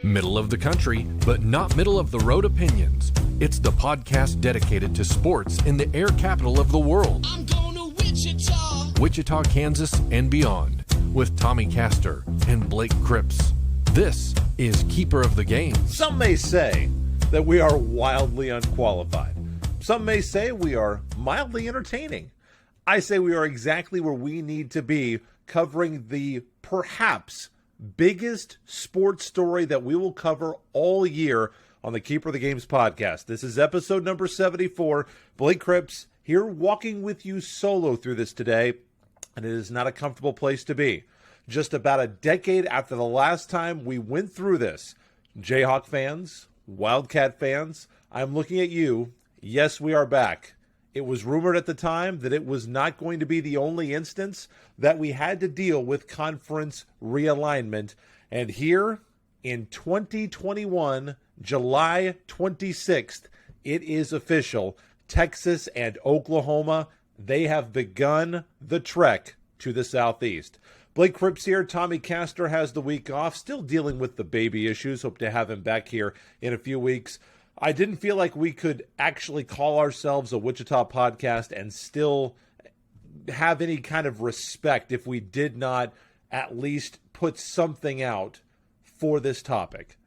Middle of the country, but not middle of the road opinions. It's the podcast dedicated to sports in the air capital of the world. I'm going to Wichita, Kansas, and beyond, with Tommy Castor and Blake Cripps. This is Keeper of the Game. Some may say that we are wildly unqualified. Some may say we are mildly entertaining. I say we are exactly where we need to be, covering the perhaps biggest sports story that we will cover all year on the Keeper of the Games podcast. This is episode number 74. Blake Cripps here, walking with you solo through this today, and it is not a comfortable place to be. Just about a decade after the last time we went through this, Jayhawk fans, Wildcat fans, I'm looking at you. Yes, we are back. It was rumored at the time that it was not going to be the only instance that we had to deal with conference realignment. And here in 2021, July 26th, it is official. Texas and Oklahoma, they have begun the trek to the southeast. Blake Cripps here. Tommy Castor has the week off, still dealing with the baby issues. Hope to have him back here in a few weeks. I didn't feel like we could actually call ourselves a Wichita podcast and still have any kind of respect if we did not at least put something out for this topic.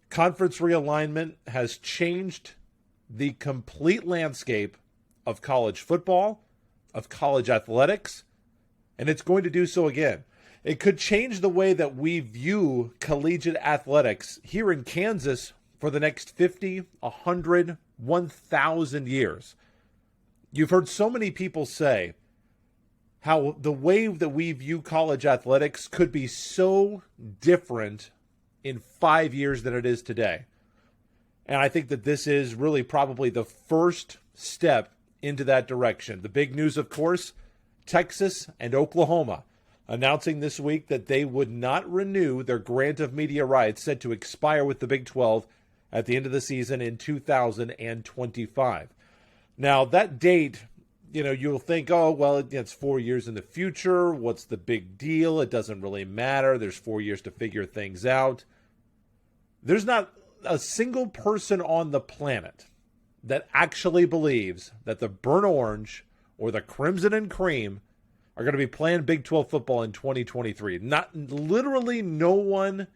Conference realignment has changed the complete landscape of college football, of college athletics, and it's going to do so again. It could change the way that we view collegiate athletics here in Kansas for the next 50, 100, 1,000 years. You've heard so many people say how the way that we view college athletics could be so different in 5 years than it is today. And I think that this is really probably the first step into that direction. The big news, of course, Texas and Oklahoma announcing this week that they would not renew their grant of media rights set to expire with the Big 12 at the end of the season in 2025. Now, that date, you'll think, oh, well, it's 4 years in the future. What's the big deal? It doesn't really matter. There's 4 years to figure things out. There's not a single person on the planet that actually believes that the Burnt Orange or the Crimson and Cream are going to be playing Big 12 football in 2023. Literally no one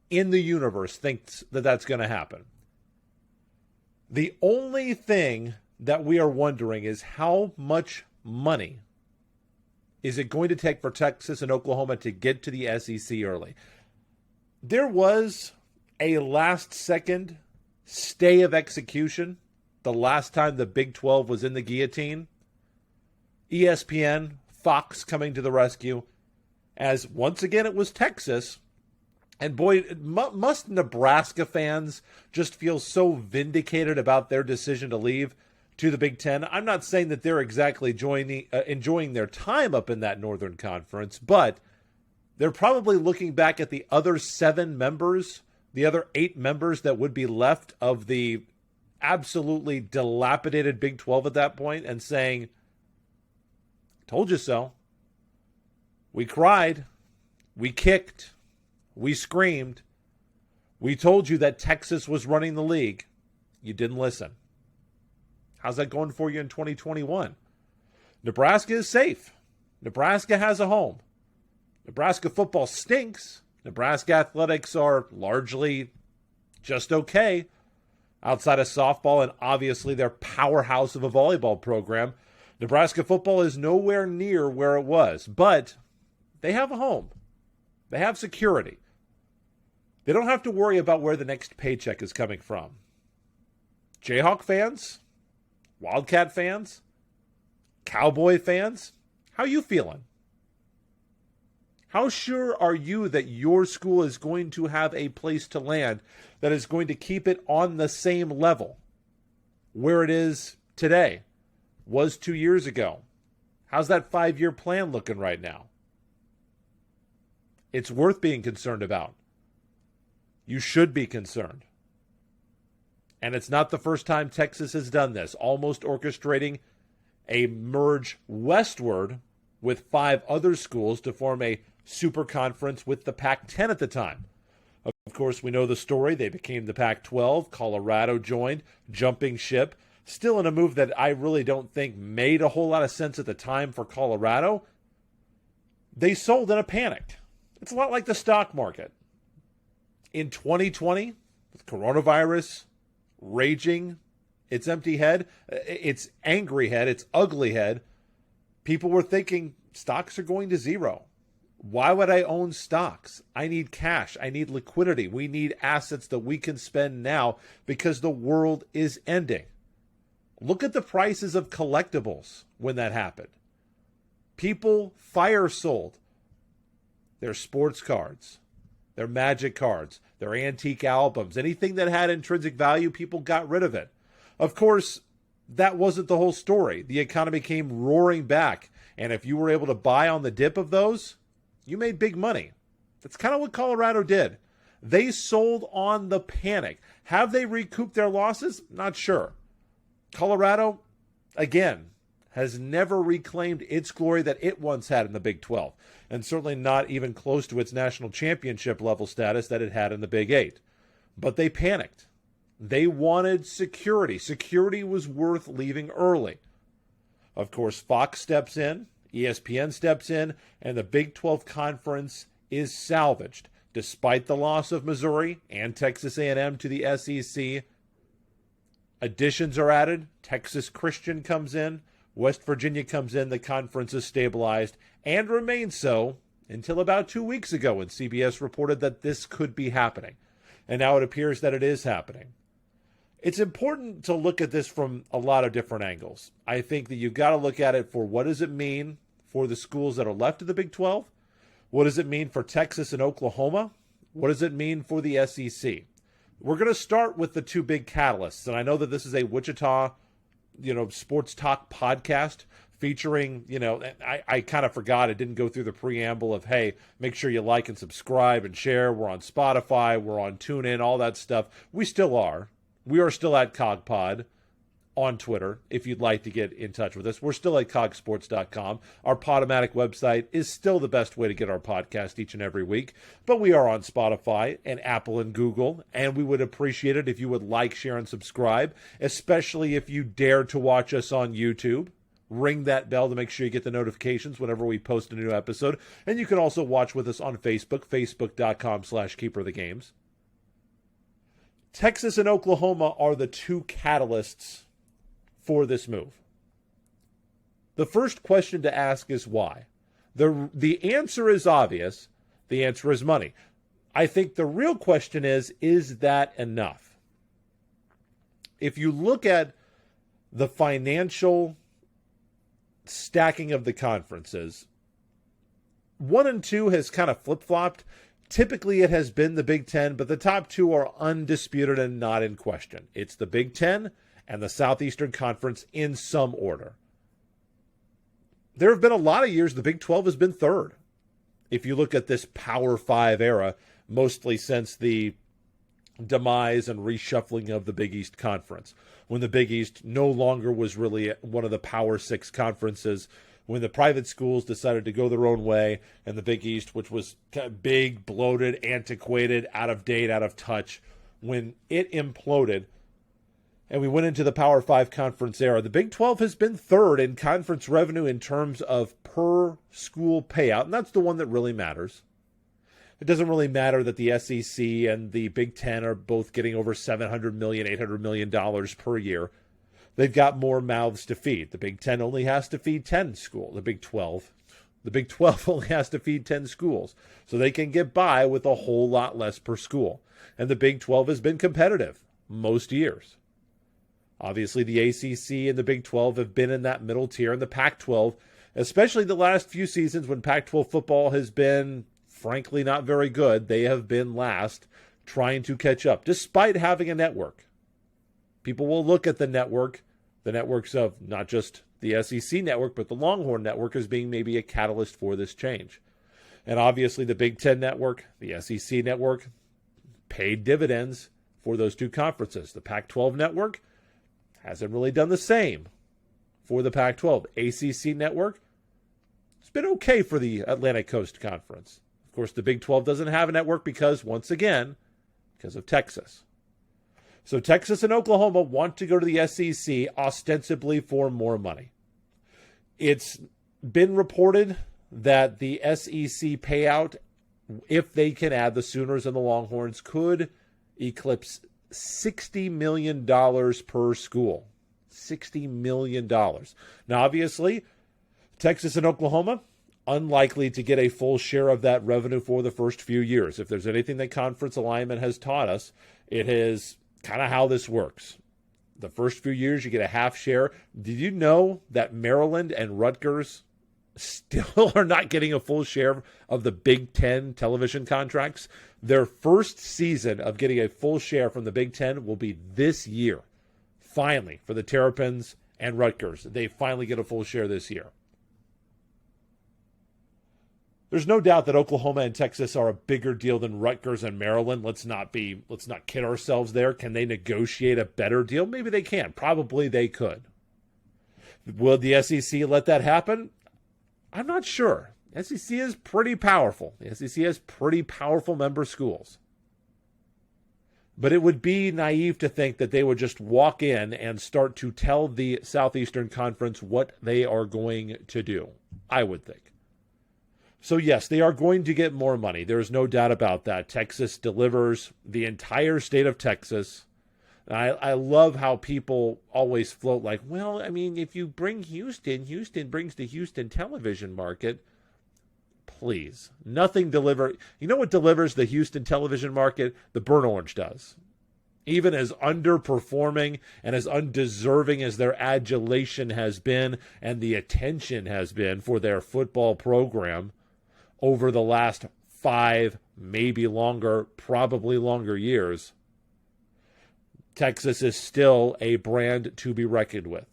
in the universe thinks that that's going to happen. The only thing that we are wondering is how much money is it going to take for Texas and Oklahoma to get to the SEC early. There was a last-second stay of execution the last time the Big 12 was in the guillotine. ESPN, Fox coming to the rescue, as once again it was Texas. And boy, must Nebraska fans just feel so vindicated about their decision to leave to the Big Ten. I'm not saying that they're exactly enjoying their time up in that Northern Conference, but they're probably looking back at the other 7 members, the other 8 members that would be left of the absolutely dilapidated Big 12 at that point and saying, told you so. We cried. We kicked. We screamed. We told you that Texas was running the league. You didn't listen. How's that going for you in 2021? Nebraska is safe. Nebraska has a home. Nebraska football stinks. Nebraska athletics are largely just okay outside of softball and obviously their powerhouse of a volleyball program. Nebraska football is nowhere near where it was, but they have a home. They have security. They don't have to worry about where the next paycheck is coming from. Jayhawk fans, Wildcat fans, Cowboy fans, how are you feeling? How sure are you that your school is going to have a place to land that is going to keep it on the same level where it is today, was 2 years ago? How's that 5-year plan looking right now? It's worth being concerned about. You should be concerned. And it's not the first time Texas has done this, almost orchestrating a merge westward with 5 other schools to form a super conference with the Pac-10 at the time. Of course, we know the story. They became the Pac-12. Colorado joined, jumping ship. Still in a move that I really don't think made a whole lot of sense at the time for Colorado. They sold in a panic. It's a lot like the stock market. In 2020, with coronavirus raging, its empty head, its angry head, its ugly head, people were thinking stocks are going to zero. Why would I own stocks? I need cash. I need liquidity. We need assets that we can spend now because the world is ending. Look at the prices of collectibles when that happened. People fire sold their sports cards, their Magic cards, their antique albums, anything that had intrinsic value, people got rid of it. Of course, that wasn't the whole story. The economy came roaring back, and if you were able to buy on the dip of those, you made big money. That's kind of what Colorado did. They sold on the panic. Have they recouped their losses? Not sure. Colorado, again, has never reclaimed its glory that it once had in the Big 12, and certainly not even close to its national championship level status that it had in the Big 8. But they panicked. They wanted security. Security was worth leaving early. Of course, Fox steps in, ESPN steps in, and the Big 12 Conference is salvaged. Despite the loss of Missouri and Texas A&M to the SEC, additions are added. Texas Christian comes in. West Virginia comes in. The conference is stabilized and remains so until about 2 weeks ago when CBS reported that this could be happening. And now it appears that it is happening. It's important to look at this from a lot of different angles. I think that you've got to look at it for what does it mean for the schools that are left of the Big 12? What does it mean for Texas and Oklahoma? What does it mean for the SEC? We're going to start with the two big catalysts. And I know that this is a Wichita, sports talk podcast featuring, I kind of forgot. I didn't go through the preamble of, hey, make sure you like and subscribe and share. We're on Spotify. We're on TuneIn, all that stuff. We still are. We are still at CogPod on Twitter if you'd like to get in touch with us. We're still at cogsports.com. Our Podomatic website is still the best way to get our podcast each and every week. But we are on Spotify and Apple and Google, and we would appreciate it if you would like, share, and subscribe, especially if you dare to watch us on YouTube. Ring that bell to make sure you get the notifications whenever we post a new episode. And you can also watch with us on Facebook, facebook.com/keeperofthegames. Texas and Oklahoma are the two catalysts for this move. The first question to ask is why? The answer is obvious. The answer is money. I think the real question is that enough? If you look at the financial stacking of the conferences, 1 and 2 has kind of flip-flopped. Typically, it has been the Big Ten, but the top two are undisputed and not in question. It's the Big Ten and the Southeastern Conference in some order. There have been a lot of years the Big 12 has been third. If you look at this Power 5 era, mostly since the demise and reshuffling of the Big East Conference, when the Big East no longer was really one of the Power 6 conferences, when the private schools decided to go their own way, and the Big East, which was kind of big, bloated, antiquated, out of date, out of touch, when it imploded and we went into the Power 5 conference era, the Big 12 has been third in conference revenue in terms of per school payout, and that's the one that really matters. It doesn't really matter that the SEC and the Big Ten are both getting over $700 million, $800 million per year. They've got more mouths to feed. The Big Ten only has to feed 10 schools. The Big 12 only has to feed 10 schools. So they can get by with a whole lot less per school. And the Big 12 has been competitive most years. Obviously, the ACC and the Big 12 have been in that middle tier. And the Pac-12, especially the last few seasons when Pac-12 football has been, frankly, not very good, they have been last, trying to catch up, despite having a network. People will look at the networks of not just the SEC network, but the Longhorn network as being maybe a catalyst for this change. And obviously the Big Ten network, the SEC network, paid dividends for those two conferences. The Pac-12 network hasn't really done the same for the Pac-12. ACC network, it's been okay for the Atlantic Coast Conference. Of course, the Big 12 doesn't have a network because, once again, because of Texas. So Texas and Oklahoma want to go to the SEC ostensibly for more money. It's been reported that the SEC payout, if they can add the Sooners and the Longhorns, could eclipse $60 million per school. $60 million. Now, obviously, Texas and Oklahoma, unlikely to get a full share of that revenue for the first few years. If there's anything that conference alignment has taught us, it is kind of how this works. The first few years, you get a half share. Did you know that Maryland and Rutgers still are not getting a full share of the Big Ten television contracts? Their first season of getting a full share from the Big Ten will be this year. Finally, for the Terrapins and Rutgers, they finally get a full share this year. There's no doubt that Oklahoma and Texas are a bigger deal than Rutgers and Maryland. Let's not kid ourselves there. Can they negotiate a better deal? Maybe they can. Probably they could. Will the SEC let that happen? I'm not sure. The SEC is pretty powerful. The SEC has pretty powerful member schools. But it would be naive to think that they would just walk in and start to tell the Southeastern Conference what they are going to do, I would think. So yes, they are going to get more money. There is no doubt about that. Texas delivers the entire state of Texas. I love how people always float like, well, I mean, if you bring Houston brings the Houston television market. Please. Nothing delivers. You know what delivers the Houston television market? The Burnt Orange does. Even as underperforming and as undeserving as their adulation has been and the attention has been for their football program over the last 5, maybe longer, probably longer years, Texas is still a brand to be reckoned with.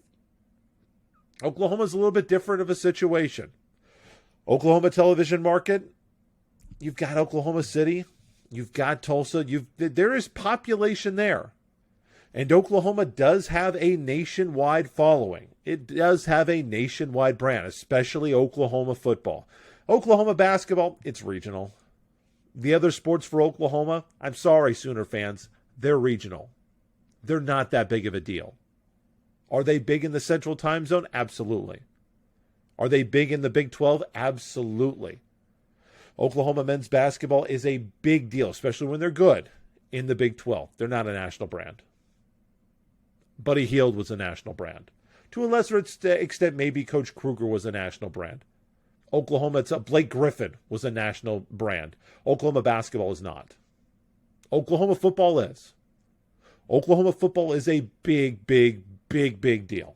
Oklahoma's a little bit different of a situation. Oklahoma television market, you've got Oklahoma City, you've got Tulsa, there is population there. And Oklahoma does have a nationwide following. It does have a nationwide brand, especially Oklahoma football. Oklahoma basketball, it's regional. The other sports for Oklahoma, I'm sorry, Sooner fans, they're regional. They're not that big of a deal. Are they big in the Central Time Zone? Absolutely. Are they big in the Big 12? Absolutely. Oklahoma men's basketball is a big deal, especially when they're good in the Big 12. They're not a national brand. Buddy Hield was a national brand. To a lesser extent, maybe Coach Kruger was a national brand. Blake Griffin was a national brand. Oklahoma basketball is not. Oklahoma football is. Oklahoma football is a big, big, big, big deal.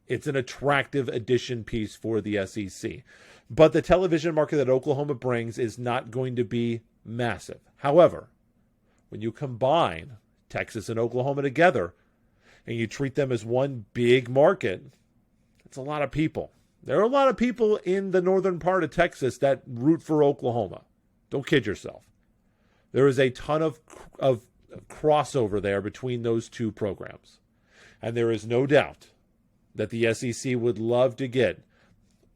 It's an attractive addition piece for the SEC. But the television market that Oklahoma brings is not going to be massive. However, when you combine Texas and Oklahoma together and you treat them as one big market, it's a lot of people. There are a lot of people in the northern part of Texas that root for Oklahoma. Don't kid yourself. There is a ton of crossover there between those two programs. And there is no doubt that the SEC would love to get,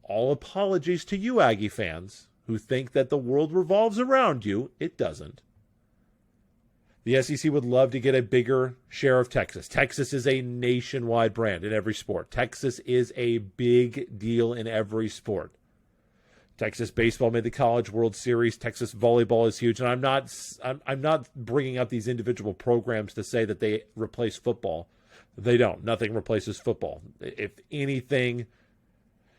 all apologies to you Aggie fans who think that the world revolves around you. It doesn't. The SEC would love to get a bigger share of Texas. Texas is a nationwide brand in every sport. Texas is a big deal in every sport. Texas baseball made the College World Series. Texas volleyball is huge. And I'm not bringing up these individual programs to say that they replace football. They don't. Nothing replaces football. If anything,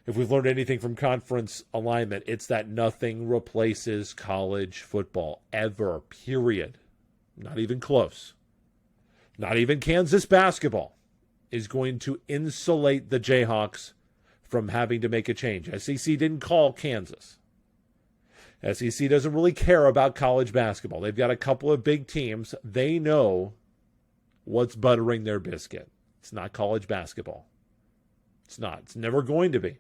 if we've learned anything from conference alignment, it's that nothing replaces college football ever, period. Not even close. Not even Kansas basketball is going to insulate the Jayhawks from having to make a change. SEC didn't call Kansas. SEC doesn't really care about college basketball. They've got a couple of big teams. They know what's buttering their biscuit. It's not college basketball. It's not. It's never going to be.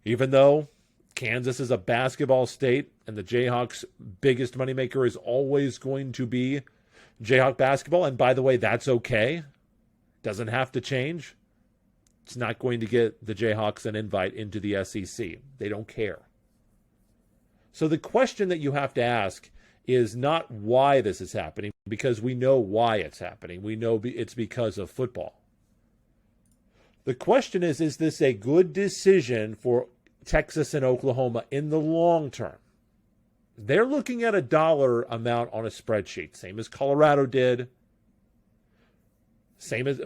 Even though Kansas is a basketball state and the Jayhawks' biggest moneymaker is always going to be Jayhawk basketball. And by the way, that's okay. Doesn't have to change. It's not going to get the Jayhawks an invite into the SEC. They don't care. So the question that you have to ask is not why this is happening, because we know why it's happening. We know it's because of football. The question is this a good decision for Texas and Oklahoma in the long term? They're looking at a dollar amount on a spreadsheet, same as Colorado did. Same as,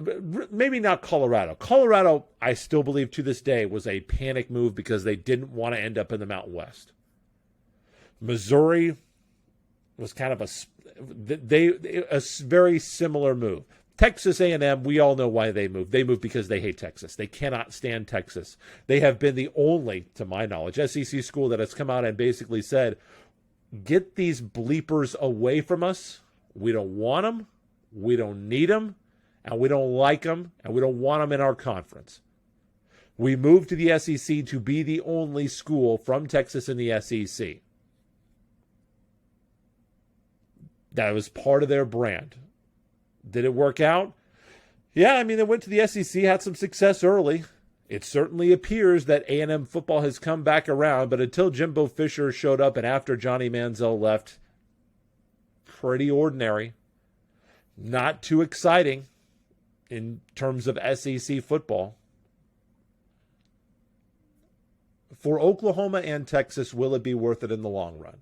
maybe not Colorado. Colorado, I still believe to this day, was a panic move because they didn't want to end up in the Mountain West. Missouri was kind of a very similar move. Texas A&M, we all know why they moved. They moved because they hate Texas. They cannot stand Texas. They have been the only, to my knowledge, SEC school that has come out and basically said, get these bleepers away from us. We don't want them. We don't need them. And we don't like them. And we don't want them in our conference. We moved to the SEC to be the only school from Texas in the SEC. That was part of their brand. Did it work out? Yeah, I mean, they went to the SEC, had some success early. It certainly appears that A&M football has come back around, but until Jimbo Fisher showed up and after Johnny Manziel left, pretty ordinary. Not too exciting in terms of SEC football. For Oklahoma and Texas, will it be worth it in the long run?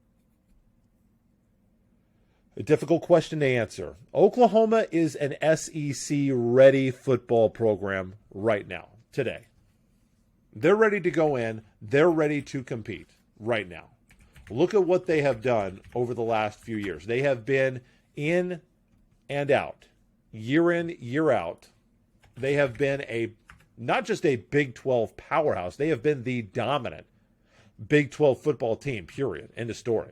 A difficult question to answer. Oklahoma is an SEC-ready football program right now, today. They're ready to go in. They're ready to compete right now. Look at what they have done over the last few years. They have been in and out, year in, year out. They have been not just a Big 12 powerhouse. They have been the dominant Big 12 football team, period. End of story.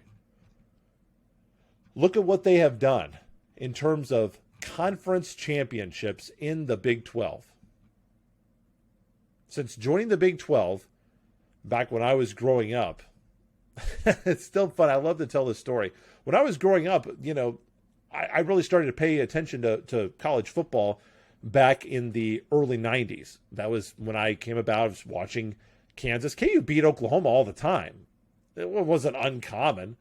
Look at what they have done in terms of conference championships in the Big 12. Since joining the Big 12, back when I was growing up, it's still fun. I love to tell this story. When I was growing up, I really started to pay attention to college football back in the early 90s. That was when I came about. I was watching Kansas. KU beat Oklahoma all the time. It wasn't uncommon.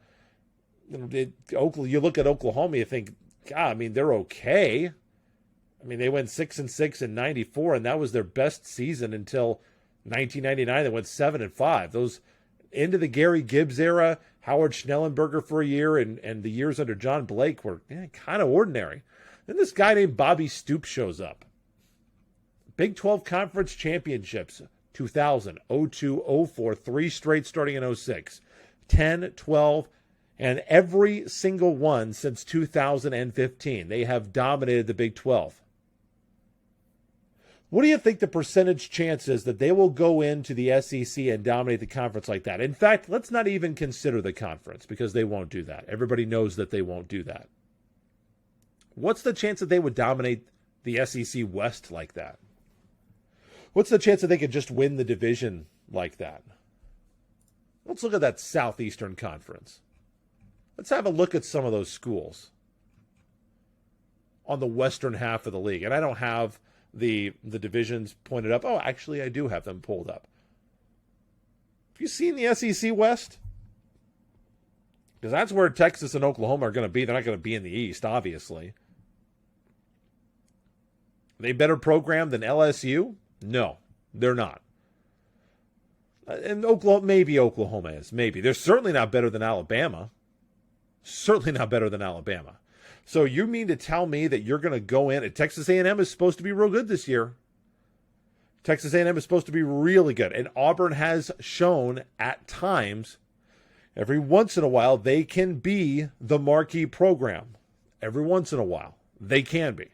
You look at Oklahoma, you think, God, I mean, they're okay. I mean, they went 6-6 in '94, and that was their best season until 1999. They went 7-5. Those into the Gary Gibbs era, Howard Schnellenberger for a year, and the years under John Blake were kind of ordinary. Then this guy named Bobby Stoops shows up. Big 12 Conference Championships, 2000, 02, 04, 3 straight starting in 06, 10, 12, and every single one since 2015. They have dominated the Big 12. What do you think the percentage chance is that they will go into the SEC and dominate the conference like that? In fact, let's not even consider the conference because they won't do that. Everybody knows that they won't do that. What's the chance that they would dominate the SEC West like that? What's the chance that they could just win the division like that? Let's look at that Southeastern Conference. Let's have a look at some of those schools on the western half of the league. And I don't have the divisions pointed up. Oh, actually, I do have them pulled up. Have you seen the SEC West? Because that's where Texas and Oklahoma are going to be. They're not going to be in the East, obviously. Are they better program than LSU? No, they're not. And maybe Oklahoma is. Maybe. They're certainly not better than Alabama. Certainly not better than Alabama. So you mean to tell me that you're going to go in, and Texas A&M is supposed to be real good this year. Texas A&M is supposed to be really good. And Auburn has shown at times, every once in a while, they can be the marquee program. Every once in a while, they can be.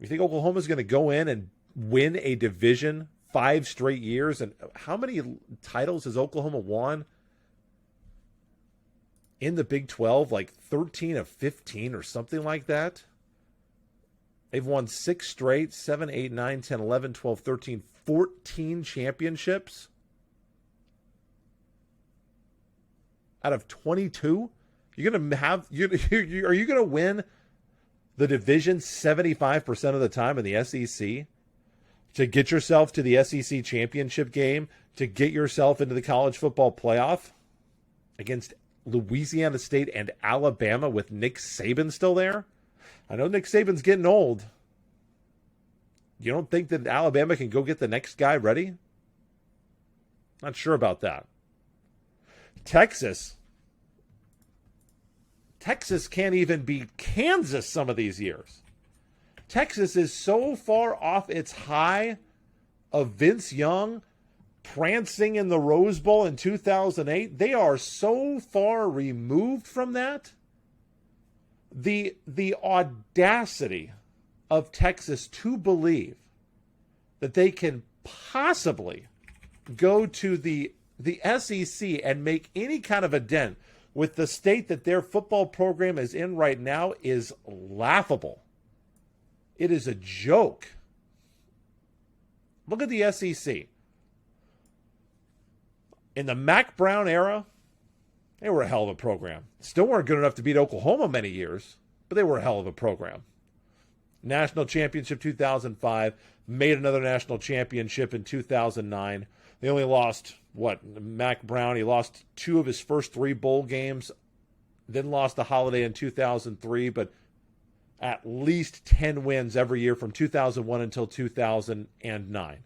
You think Oklahoma's going to go in and win a division 5 straight years? And how many titles has Oklahoma won in the Big 12? Like 13 of 15 or something like that. They've won 6 straight, 7, 8, 9, 10, 11, 12, 13, 14 championships out of 22. You're going to have, are you going to win the division 75% of the time in the SEC to get yourself to the SEC championship game, to get yourself into the college football playoff against Louisiana State and Alabama with Nick Saban still there? I know Nick Saban's getting old. You don't think that Alabama can go get the next guy ready? Not sure about that. Texas can't even beat Kansas some of these years. Texas is so far off its high of Vince Young prancing in the Rose Bowl in 2008. They are so far removed from that. The audacity of Texas to believe that they can possibly go to the SEC and make any kind of a dent with the state that their football program is in right now is laughable. It is a joke. Look at the SEC. In the Mac Brown era, they were a hell of a program. Still weren't good enough to beat Oklahoma many years, but they were a hell of a program. National championship 2005, made another national championship in 2009. They only lost, Mac Brown, he lost 2 of his first 3 bowl games, then lost the Holiday in 2003, but at least 10 wins every year from 2001 until 2009.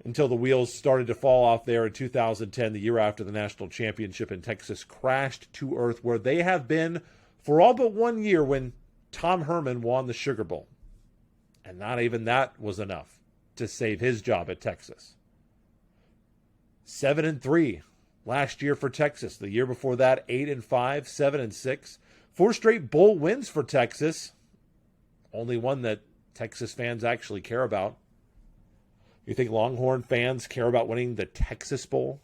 Until the wheels started to fall off there in 2010, the year after the national championship, and Texas crashed to earth, where they have been for all but 1 year when Tom Herman won the Sugar Bowl. And not even that was enough to save his job at Texas. 7-3 last year for Texas. The year before that, 8-5, 7-6. 4 straight bowl wins for Texas. Only one that Texas fans actually care about. You think Longhorn fans care about winning the Texas Bowl?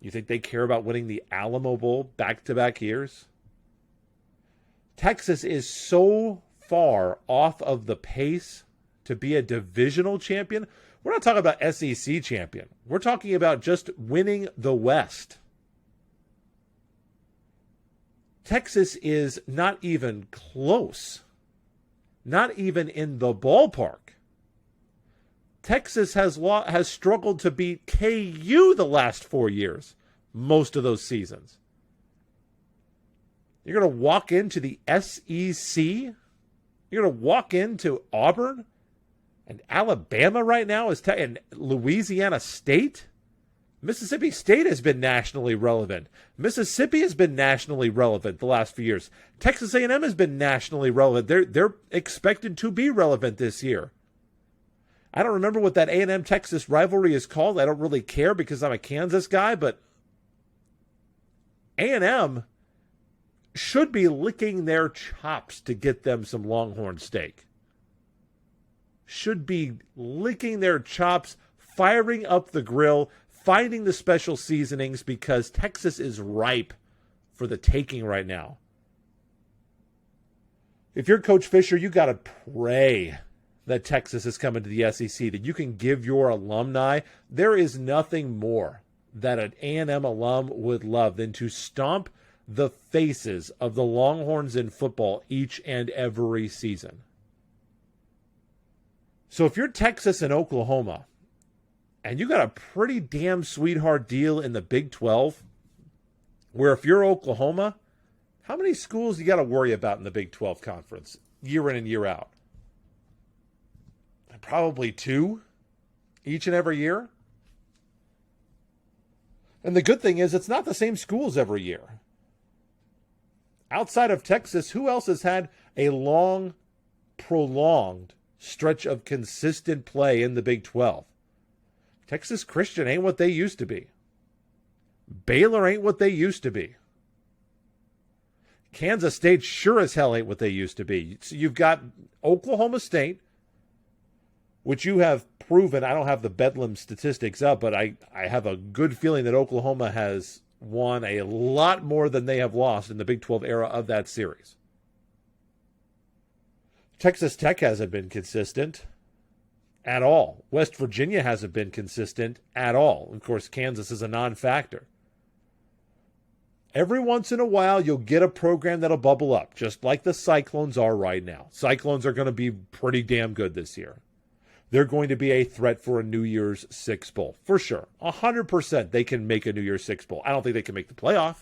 You think they care about winning the Alamo Bowl back-to-back years? Texas is so far off of the pace to be a divisional champion. We're not talking about SEC champion. We're talking about just winning the West. Texas is not even close. Not even in the ballpark. Texas has struggled to beat KU the last 4 years, most of those seasons. You're going to walk into the SEC? You're going to walk into Auburn? And Alabama right now is and Louisiana State? Mississippi State has been nationally relevant. Mississippi has been nationally relevant the last few years. Texas A&M has been nationally relevant. They're expected to be relevant this year. I don't remember what that A&M Texas rivalry is called. I don't really care because I'm a Kansas guy, but A&M should be licking their chops to get them some Longhorn steak. Should be licking their chops, firing up the grill, finding the special seasonings, because Texas is ripe for the taking right now. If you're Coach Fisher, you got to pray that Texas is coming to the SEC, that you can give your alumni. There is nothing more that an A&M alum would love than to stomp the faces of the Longhorns in football each and every season. So if you're Texas and Oklahoma, and you got a pretty damn sweetheart deal in the Big 12, where if you're Oklahoma, how many schools you got to worry about in the Big 12 conference year in and year out? Probably 2 each and every year. And the good thing is it's not the same schools every year. Outside of Texas, who else has had a long, prolonged stretch of consistent play in the Big 12? Texas Christian ain't what they used to be. Baylor ain't what they used to be. Kansas State sure as hell ain't what they used to be. So you've got Oklahoma State, which you have proven. I don't have the Bedlam statistics up, but I have a good feeling that Oklahoma has won a lot more than they have lost in the Big 12 era of that series. Texas Tech hasn't been consistent at all. West Virginia hasn't been consistent at all. Of course, Kansas is a non-factor. Every once in a while, you'll get a program that'll bubble up, just like the Cyclones are right now. Cyclones are going to be pretty damn good this year. They're going to be a threat for a New Year's Six Bowl, for sure. 100% they can make a New Year's Six Bowl. I don't think they can make the playoff.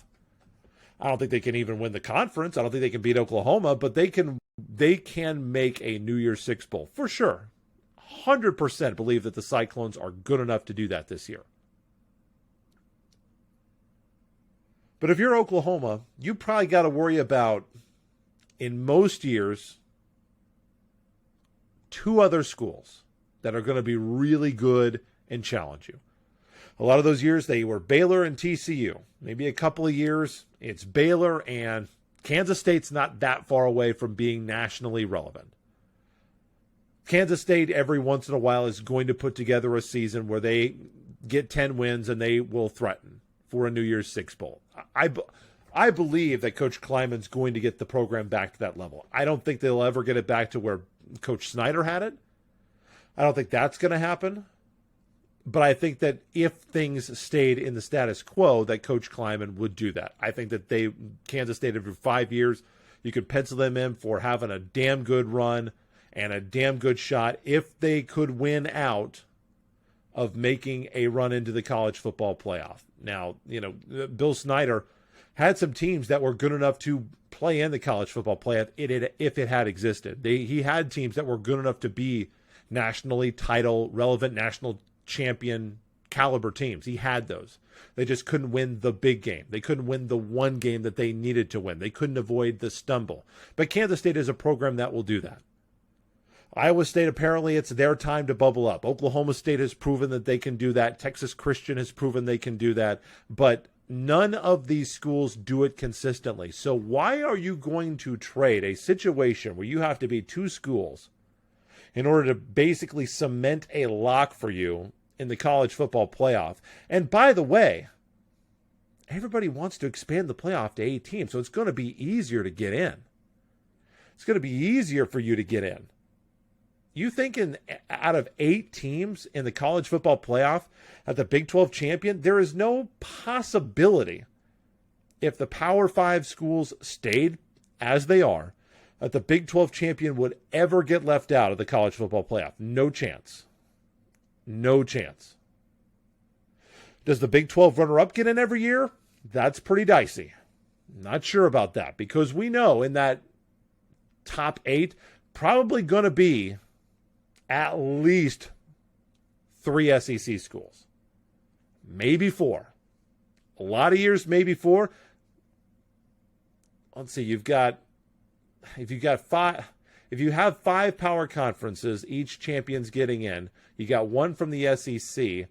I don't think they can even win the conference. I don't think they can beat Oklahoma, but they can make a New Year's Six Bowl for sure. 100% believe that the Cyclones are good enough to do that this year. But if you're Oklahoma, you probably got to worry about, in most years, 2 other schools that are going to be really good and challenge you. A lot of those years, they were Baylor and TCU. Maybe a couple of years, it's Baylor, and Kansas State's not that far away from being nationally relevant. Kansas State, every once in a while, is going to put together a season where they get 10 wins and they will threaten for a New Year's Six Bowl. I believe that Coach Kleiman's going to get the program back to that level. I don't think they'll ever get it back to where Coach Snyder had it. I don't think that's going to happen. But I think that if things stayed in the status quo, that Coach Kleiman would do that. I think that Kansas State, every 5 years, you could pencil them in for having a damn good run and a damn good shot if they could win out of making a run into the college football playoff. Now, Bill Snyder had some teams that were good enough to play in the college football playoff if it had existed. He had teams that were good enough to be nationally title relevant, national champion caliber teams. He had those. They just couldn't win the big game. They couldn't win the one game that they needed to win. They couldn't avoid the stumble. But Kansas State is a program that will do that. Iowa State, apparently it's their time to bubble up. Oklahoma State has proven that they can do that. Texas Christian has proven they can do that. But none of these schools do it consistently. So why are you going to trade a situation where you have to beat 2 schools in order to basically cement a lock for you in the college football playoff? And by the way, everybody wants to expand the playoff to 8 teams, so it's going to be easier to get in. It's going to be easier for you to get in. You think out of 8 teams in the college football playoff at the Big 12 champion, there is no possibility, if the Power 5 schools stayed as they are, that the Big 12 champion would ever get left out of the college football playoff. No chance. No chance. Does the Big 12 runner-up get in every year? That's pretty dicey. Not sure about that, because we know in that top 8, probably going to be at least 3 SEC schools. Maybe 4. A lot of years, maybe 4. Let's see, if you have 5 power conferences, each champion's getting in, you got 1 from the SEC,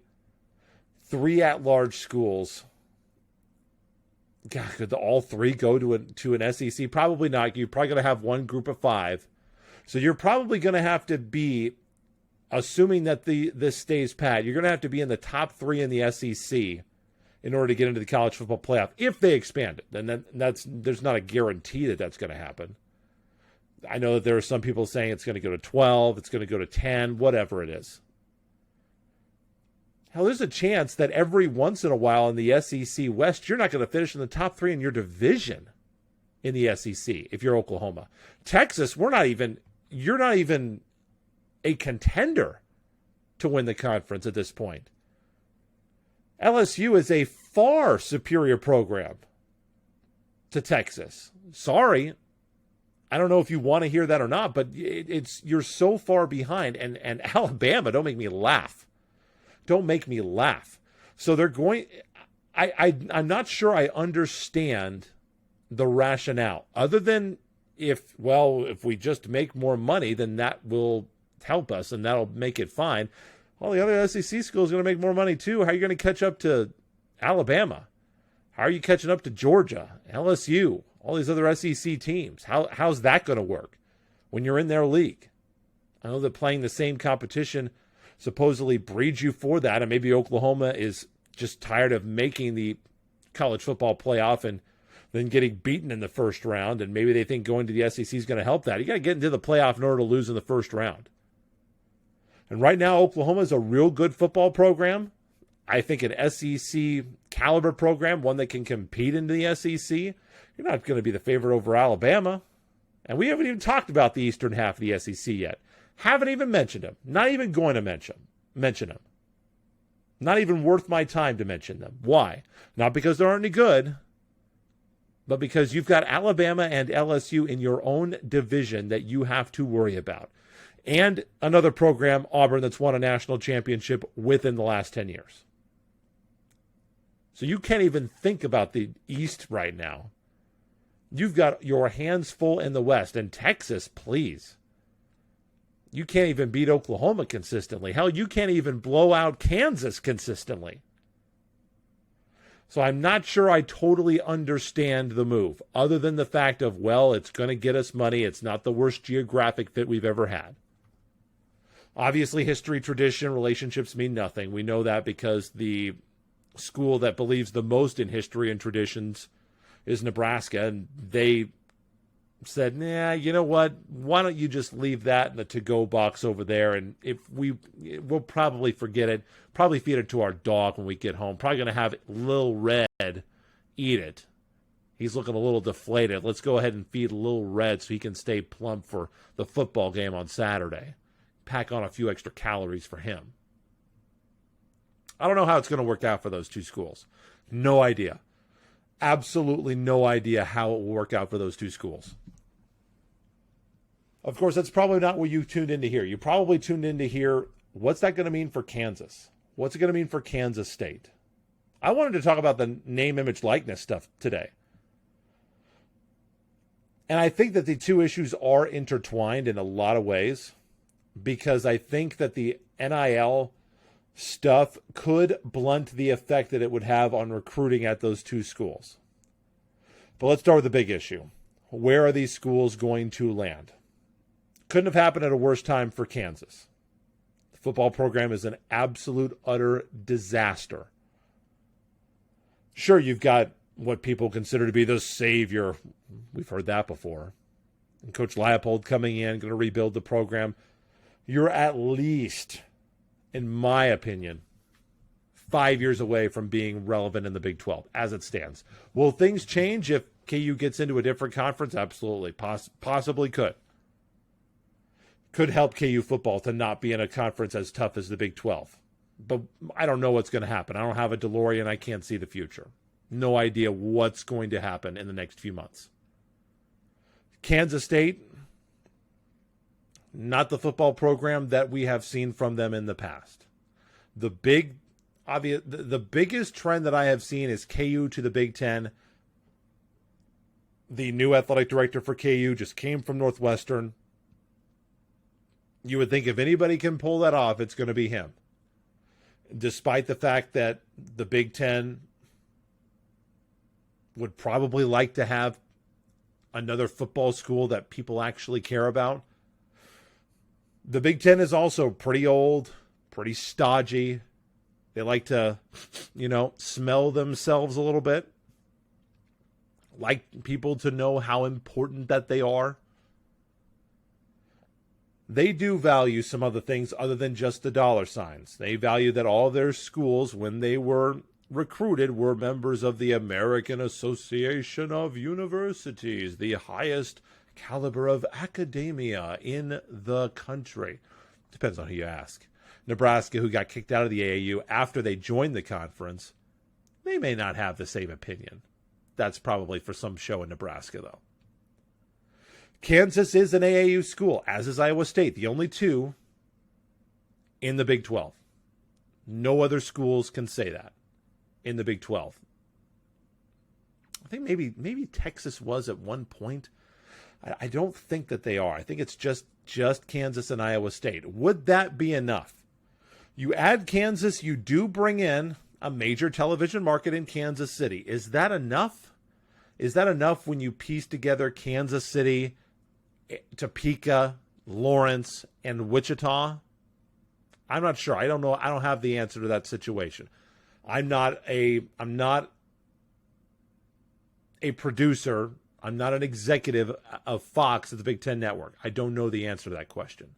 3 at-large schools. God, could all 3 go to an SEC? Probably not. You're probably going to have 1 group of 5. So you're probably going to have to be, assuming that this stays pat, you're going to have to be in the top 3 in the SEC in order to get into the college football playoff. If they expand it, then there's not a guarantee that that's going to happen. I know that there are some people saying it's going to go to 12, it's going to go to 10, whatever it is. Hell, there's a chance that every once in a while in the SEC West, you're not going to finish in the top 3 in your division in the SEC if you're Oklahoma. Texas, you're not even a contender to win the conference at this point. LSU is a far superior program to Texas. Sorry, I don't know if you want to hear that or not, but you're so far behind. And Alabama, don't make me laugh. Don't make me laugh. So they're going. I'm not sure I understand the rationale, other than if we just make more money, then that will help us and that'll make it fine. All the other SEC schools are going to make more money too. How are you going to catch up to Alabama? How are you catching up to Georgia, LSU, all these other SEC teams? How's that going to work when you're in their league? I know that playing the same competition supposedly breeds you for that, and maybe Oklahoma is just tired of making the college football playoff and then getting beaten in the first round, and maybe they think going to the SEC is going to help that. You got to get into the playoff in order to lose in the first round. And right now, Oklahoma is a real good football program. I think an SEC caliber program, one that can compete in the SEC. You're not going to be the favorite over Alabama. And we haven't even talked about the eastern half of the SEC yet. Haven't even mentioned them. Not even going to mention them. Not even worth my time to mention them. Why? Not because they aren't any good. but because you've got Alabama and LSU in your own division that you have to worry about. And another program, Auburn, that's won a national championship within the last 10 years. So you can't even think about the East right now. You've got your hands full in the West. And Texas, please. You can't even beat Oklahoma consistently. Hell, you can't even blow out Kansas consistently. So I'm not sure I totally understand the move, other than the fact of, well, it's going to get us money. It's not the worst geographic fit we've ever had. Obviously, history, tradition, relationships mean nothing. We know that because the school that believes the most in history and traditions is Nebraska, and they said, nah, you know what? Why don't you just leave that in the to-go box over there, and we'll probably forget it, probably feed it to our dog when we get home. Probably going to have Lil Red eat it. He's looking a little deflated. Let's go ahead and feed Lil Red so he can stay plump for the football game on Saturday. Pack on a few extra calories for him. I don't know how it's going to work out for those two schools. No idea. Absolutely no idea how it will work out for those two schools. Of course, that's probably not what you tuned in to hear. You probably tuned in to hear, what's that going to mean for Kansas? What's it going to mean for Kansas State? I wanted to talk about the name, image, likeness stuff today. And I think that the two issues are intertwined in a lot of ways, because I think that the NIL stuff could blunt the effect that it would have on recruiting at those two schools. But let's start with the big issue. Where are these schools going to land? Couldn't have happened at a worse time for Kansas. The football program is an absolute, utter disaster. Sure, you've got what people consider to be the savior. We've heard that before. And Coach Leipold coming in, going to rebuild the program. You're at least, in my opinion, 5 years away from being relevant in the Big 12 as it stands. Will things change if KU gets into a different conference? Absolutely. Possibly could. Could help KU football to not be in a conference as tough as the Big 12. But I don't know what's going to happen. I don't have a DeLorean. I can't see the future. No idea what's going to happen in the next few months. Kansas State, not the football program that we have seen from them in the past. The biggest trend that I have seen is KU to the Big Ten. The new athletic director for KU just came from Northwestern. You would think if anybody can pull that off, it's going to be him. Despite the fact that the Big Ten would probably like to have another football school that people actually care about. The Big Ten is also pretty old, pretty stodgy. They like to, smell themselves a little bit. Like people to know how important that they are. They do value some other things other than just the dollar signs. They value that all their schools, when they were recruited, were members of the American Association of Universities, the highest caliber of academia in the country. Depends on who you ask. Nebraska, who got kicked out of the AAU after they joined the conference, they may not have the same opinion. That's probably for some show in Nebraska, though. Kansas is an AAU school, as is Iowa State, the only two in the Big 12. No other schools can say that in the Big 12. I think maybe Texas was at one point. I don't think that they are. I think it's just Kansas and Iowa State. Would that be enough? You add Kansas, you do bring in a major television market in Kansas City. Is that enough? Is that enough when you piece together Kansas City, Topeka, Lawrence, and Wichita? I'm not sure. I don't know. I don't have the answer to that situation. I'm not a producer. I'm not an executive of Fox at the Big Ten Network. I don't know the answer to that question.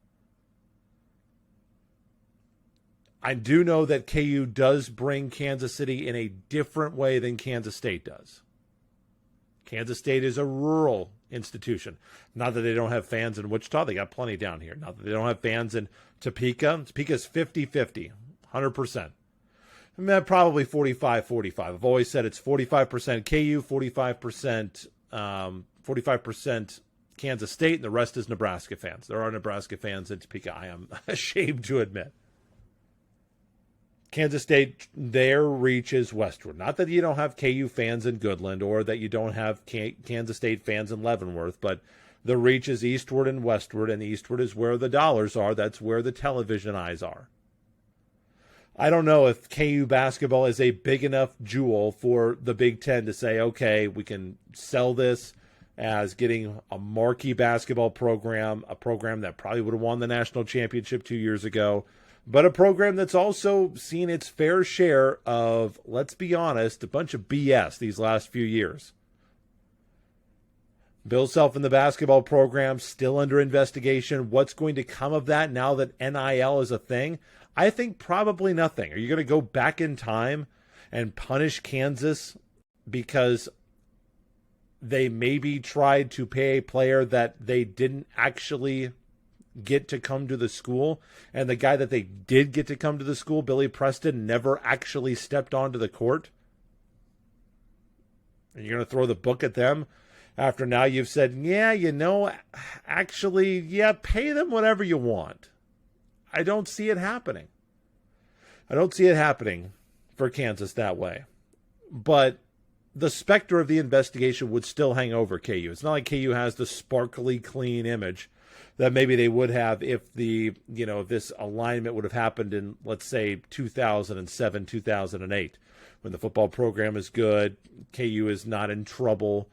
I do know that KU does bring Kansas City in a different way than Kansas State does. Kansas State is a rural institution. Not that they don't have fans in Wichita. They got plenty down here. Not that they don't have fans in Topeka. Topeka's 50-50, 100%. mean, probably 45-45. I've always said it's 45% KU, 45% Kansas State, and the rest is Nebraska fans. There are Nebraska fans in Topeka, I am ashamed to admit. Kansas State, their reach is westward. Not that you don't have KU fans in Goodland or that you don't have Kansas State fans in Leavenworth, but the reach is eastward and westward, and eastward is where the dollars are. That's where the television eyes are. I don't know if KU basketball is a big enough jewel for the Big Ten to say, okay, we can sell this as getting a marquee basketball program, a program that probably would have won the national championship 2 years ago, but a program that's also seen its fair share of, let's be honest, a bunch of BS these last few years. Bill Self in the basketball program still under investigation. What's going to come of that now that NIL is a thing? I think probably nothing. Are you going to go back in time and punish Kansas because they maybe tried to pay a player that they didn't actually get to come to the school, and the guy that they did get to come to the school, Billy Preston, never actually stepped onto the court? Are you going to throw the book at them after now you've said, yeah, actually, pay them whatever you want? I don't see it happening. I don't see it happening for Kansas that way. But the specter of the investigation would still hang over KU. It's not like KU has the sparkly clean image that maybe they would have if this alignment would have happened in, let's say, 2007, 2008, when the football program is good, KU is not in trouble.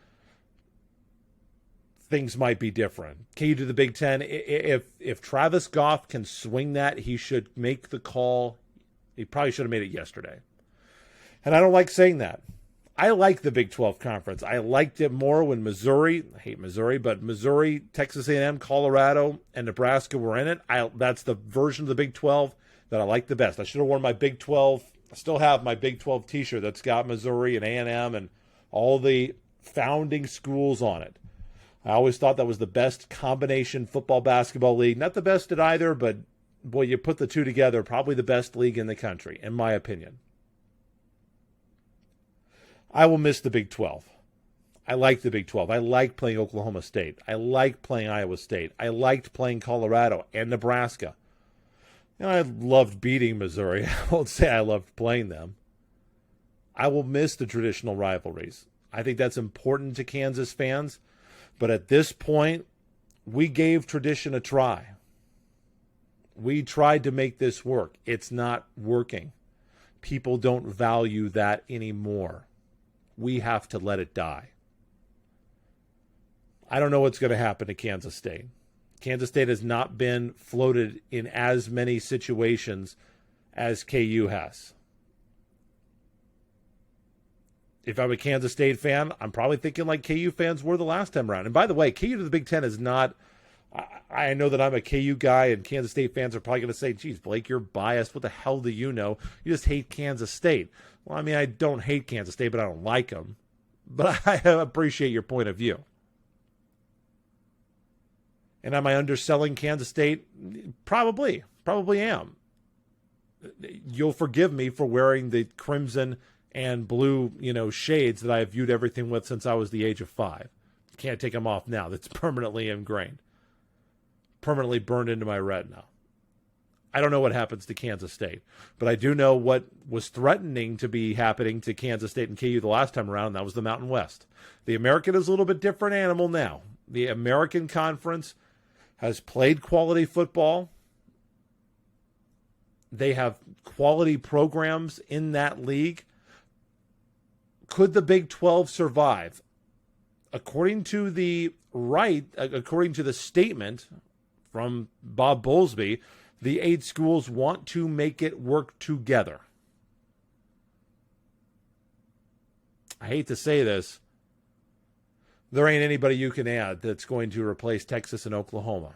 Things might be different. KU to the Big Ten, if Travis Goff can swing that, he should make the call. He probably should have made it yesterday. And I don't like saying that. I like the Big 12 Conference. I liked it more when Missouri, I hate Missouri, but Missouri, Texas A&M, Colorado, and Nebraska were in it. That's the version of the Big 12 that I like the best. I should have worn my Big 12. I still have my Big 12 t-shirt that's got Missouri and A&M and all the founding schools on it. I always thought that was the best combination football basketball league. Not the best at either, but boy, you put the two together, probably the best league in the country, in my opinion. I will miss the Big 12. I like the Big 12. I like playing Oklahoma State. I like playing Iowa State. I liked playing Colorado and Nebraska. I loved beating Missouri. I won't say I loved playing them. I will miss the traditional rivalries. I think that's important to Kansas fans. But at this point, we gave tradition a try. We tried to make this work. It's not working. People don't value that anymore. We have to let it die. I don't know what's going to happen to Kansas State. Kansas State has not been floated in as many situations as KU has. If I'm a Kansas State fan, I'm probably thinking like KU fans were the last time around. And by the way, KU to the Big Ten is not, I know that I'm a KU guy and Kansas State fans are probably going to say, geez, Blake, you're biased. What the hell do you know? You just hate Kansas State. Well, I mean, I don't hate Kansas State, but I don't like them. But I appreciate your point of view. And am I underselling Kansas State? Probably am. You'll forgive me for wearing the crimson and blue, shades that I have viewed everything with since I was the age of 5. Can't take them off now. That's permanently ingrained. Permanently burned into my retina. I don't know what happens to Kansas State, but I do know what was threatening to be happening to Kansas State and KU the last time around, and that was the Mountain West. The American is a little bit different animal now. The American Conference has played quality football. They have quality programs in that league. Could the Big 12 survive? According to the statement from Bob Bowlesby, the 8 schools want to make it work together. I hate to say this. There ain't anybody you can add that's going to replace Texas and Oklahoma.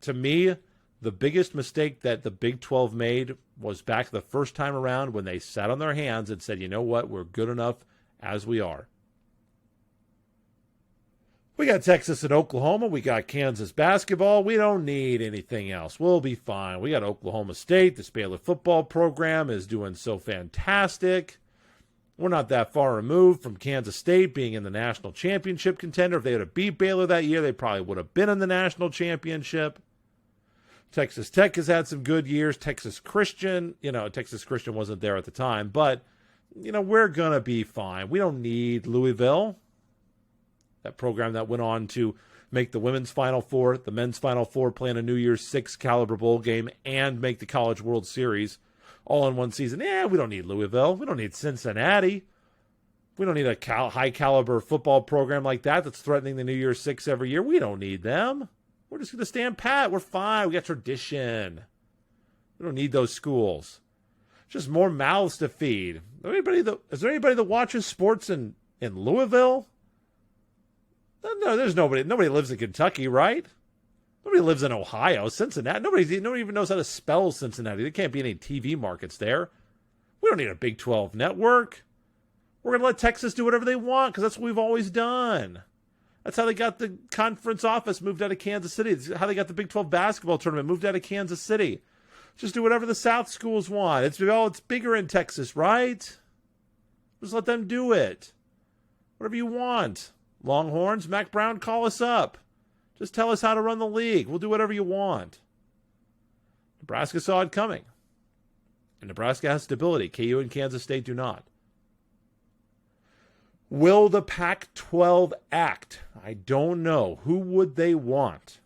To me, the biggest mistake that the Big 12 made was back the first time around when they sat on their hands and said, you know what, we're good enough as we are. We got Texas and Oklahoma. We got Kansas basketball. We don't need anything else. We'll be fine. We got Oklahoma State. This Baylor football program is doing so fantastic. We're not that far removed from Kansas State being in the national championship contender. If they had beat Baylor that year, they probably would have been in the national championship. Texas Tech has had some good years. Texas Christian wasn't there at the time, but, we're going to be fine. We don't need Louisville, that program that went on to make the women's Final Four, the men's Final Four, play in a New Year's Six caliber bowl game, and make the College World Series all in one season. We don't need Louisville. We don't need Cincinnati. We don't need a high caliber football program like that that's threatening the New Year's Six every year. We don't need them. We're just going to stand pat. We're fine. We got tradition. We don't need those schools. Just more mouths to feed. Is there anybody that watches sports in Louisville? No, there's nobody. Nobody lives in Kentucky, right? Nobody lives in Ohio, Cincinnati. Nobody even knows how to spell Cincinnati. There can't be any TV markets there. We don't need a Big 12 network. We're going to let Texas do whatever they want because that's what we've always done. That's how they got the conference office moved out of Kansas City. It's how they got the Big 12 basketball tournament moved out of Kansas City. Just do whatever the South schools want. It's bigger in Texas, right? Just let them do it. Whatever you want. Longhorns, Mac Brown, call us up. Just tell us how to run the league. We'll do whatever you want. Nebraska saw it coming. And Nebraska has stability. KU and Kansas State do not. Will the Pac-12 act? I don't know. Who would they want?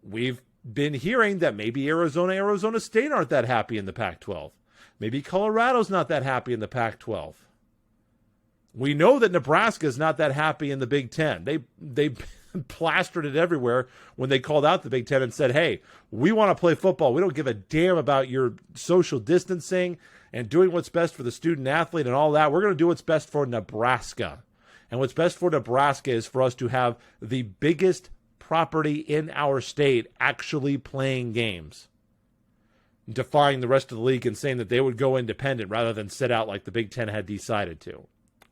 We've been hearing that maybe Arizona State aren't that happy in the Pac-12. Maybe Colorado's not that happy in the Pac-12. We know that Nebraska is not that happy in the Big Ten. They plastered it everywhere when they called out the Big Ten and said, hey, we want to play football. We don't give a damn about your social distancing and doing what's best for the student athlete and all that. We're going to do what's best for Nebraska. And what's best for Nebraska is for us to have the biggest property in our state actually playing games, defying the rest of the league and saying that they would go independent rather than sit out like the Big Ten had decided to.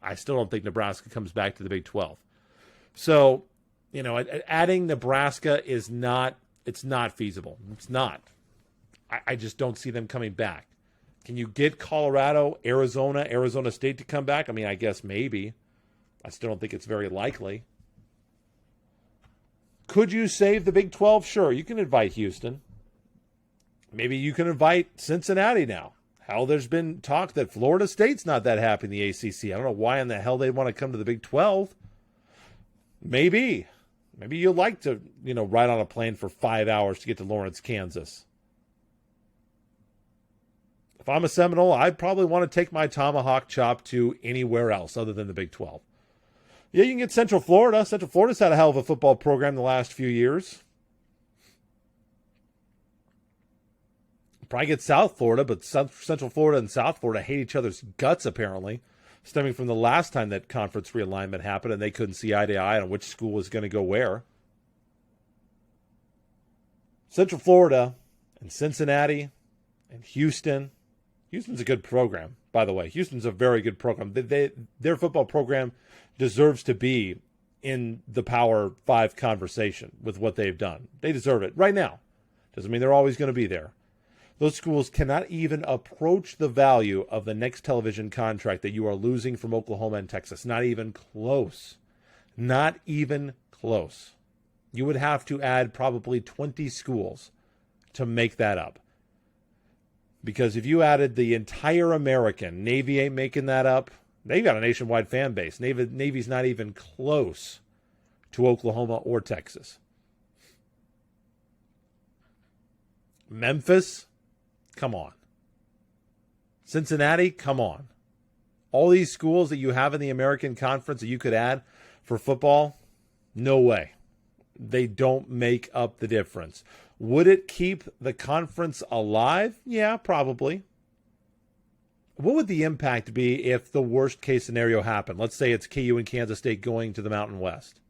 I still don't think Nebraska comes back to the Big 12. So, adding Nebraska is not feasible. It's not. I just don't see them coming back. Can you get Colorado, Arizona State to come back? I mean, I guess maybe. I still don't think it's very likely. Could you save the Big 12? Sure, you can invite Houston. Maybe you can invite Cincinnati now. Hell, there's been talk that Florida State's not that happy in the ACC. I don't know why in the hell they'd want to come to the Big 12. Maybe you'd like to, ride on a plane for 5 hours to get to Lawrence, Kansas. If I'm a Seminole, I'd probably want to take my tomahawk chop to anywhere else other than the Big 12. Yeah, you can get Central Florida. Central Florida's had a hell of a football program the last few years. Probably get South Florida, but Central Florida and South Florida hate each other's guts, apparently, stemming from the last time that conference realignment happened and they couldn't see eye to eye on which school was going to go where. Central Florida and Cincinnati and Houston. Houston's a good program, by the way. Houston's a very good program. Their football program deserves to be in the Power 5 conversation with what they've done. They deserve it right now. Doesn't mean they're always going to be there. Those schools cannot even approach the value of the next television contract that you are losing from Oklahoma and Texas. Not even close. Not even close. You would have to add probably 20 schools to make that up. Because if you added the entire American, Navy ain't making that up. They've got a nationwide fan base. Navy's not even close to Oklahoma or Texas. Memphis, come on. Cincinnati, come on. All these schools that you have in the American Conference that you could add for football, no way. They don't make up the difference. Would it keep the conference alive? Yeah, probably. What would the impact be if the worst case scenario happened? Let's say it's KU and Kansas State going to the Mountain West.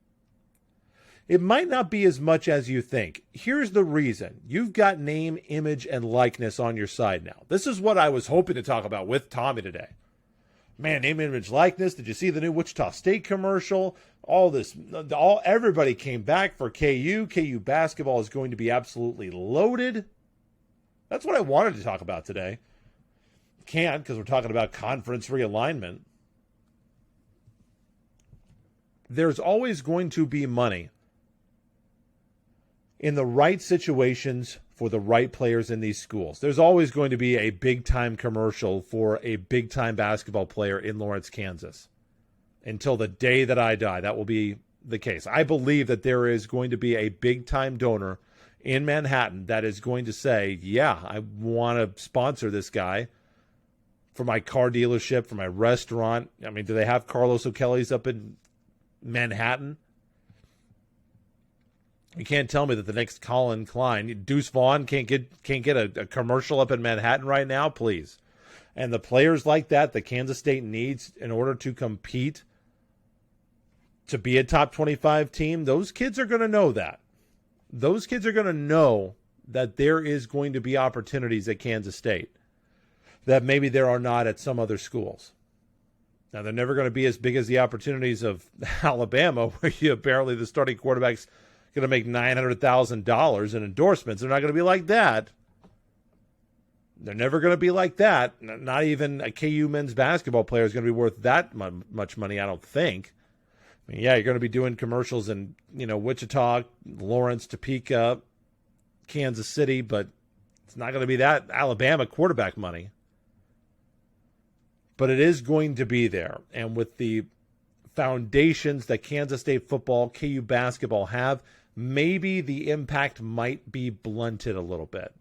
It might not be as much as you think. Here's the reason. You've got name, image, and likeness on your side now. This is what I was hoping to talk about with Tommy today. Man, name, image, likeness. Did you see the new Wichita State commercial? Everybody came back for KU. KU basketball is going to be absolutely loaded. That's what I wanted to talk about today. Can't, because we're talking about conference realignment. There's always going to be money in the right situations for the right players in these schools. There's always going to be a big-time commercial for a big-time basketball player in Lawrence, Kansas. Until the day that I die, that will be the case. I believe that there is going to be a big-time donor in Manhattan that is going to say, yeah, I want to sponsor this guy for my car dealership, for my restaurant. I mean, do they have Carlos O'Kelly's up in Manhattan? You can't tell me that the next Colin Klein, Deuce Vaughn can't get a commercial up in Manhattan right now, please. And the players like that Kansas State needs in order to compete, to be a top 25 team, those kids are going to know that. Those kids are going to know that there is going to be opportunities at Kansas State that maybe there are not at some other schools. Now, they're never going to be as big as the opportunities of Alabama, where apparently the starting quarterback's going to make $900,000 in endorsements. They're not going to be like that. They're never going to be like that. Not even a KU men's basketball player is going to be worth that much money, I don't think. I mean, yeah, you're going to be doing commercials in, Wichita, Lawrence, Topeka, Kansas City, but it's not going to be that Alabama quarterback money. But it is going to be there. And with the foundations that Kansas State football, KU basketball have, maybe the impact might be blunted a little bit.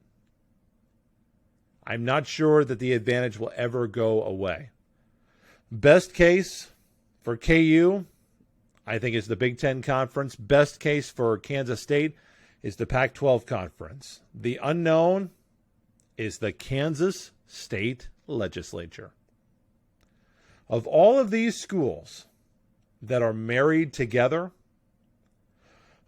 I'm not sure that the advantage will ever go away. Best case for KU, I think, is the Big Ten Conference. Best case for Kansas State is the Pac-12 Conference. The unknown is the Kansas State Legislature. Of all of these schools that are married together,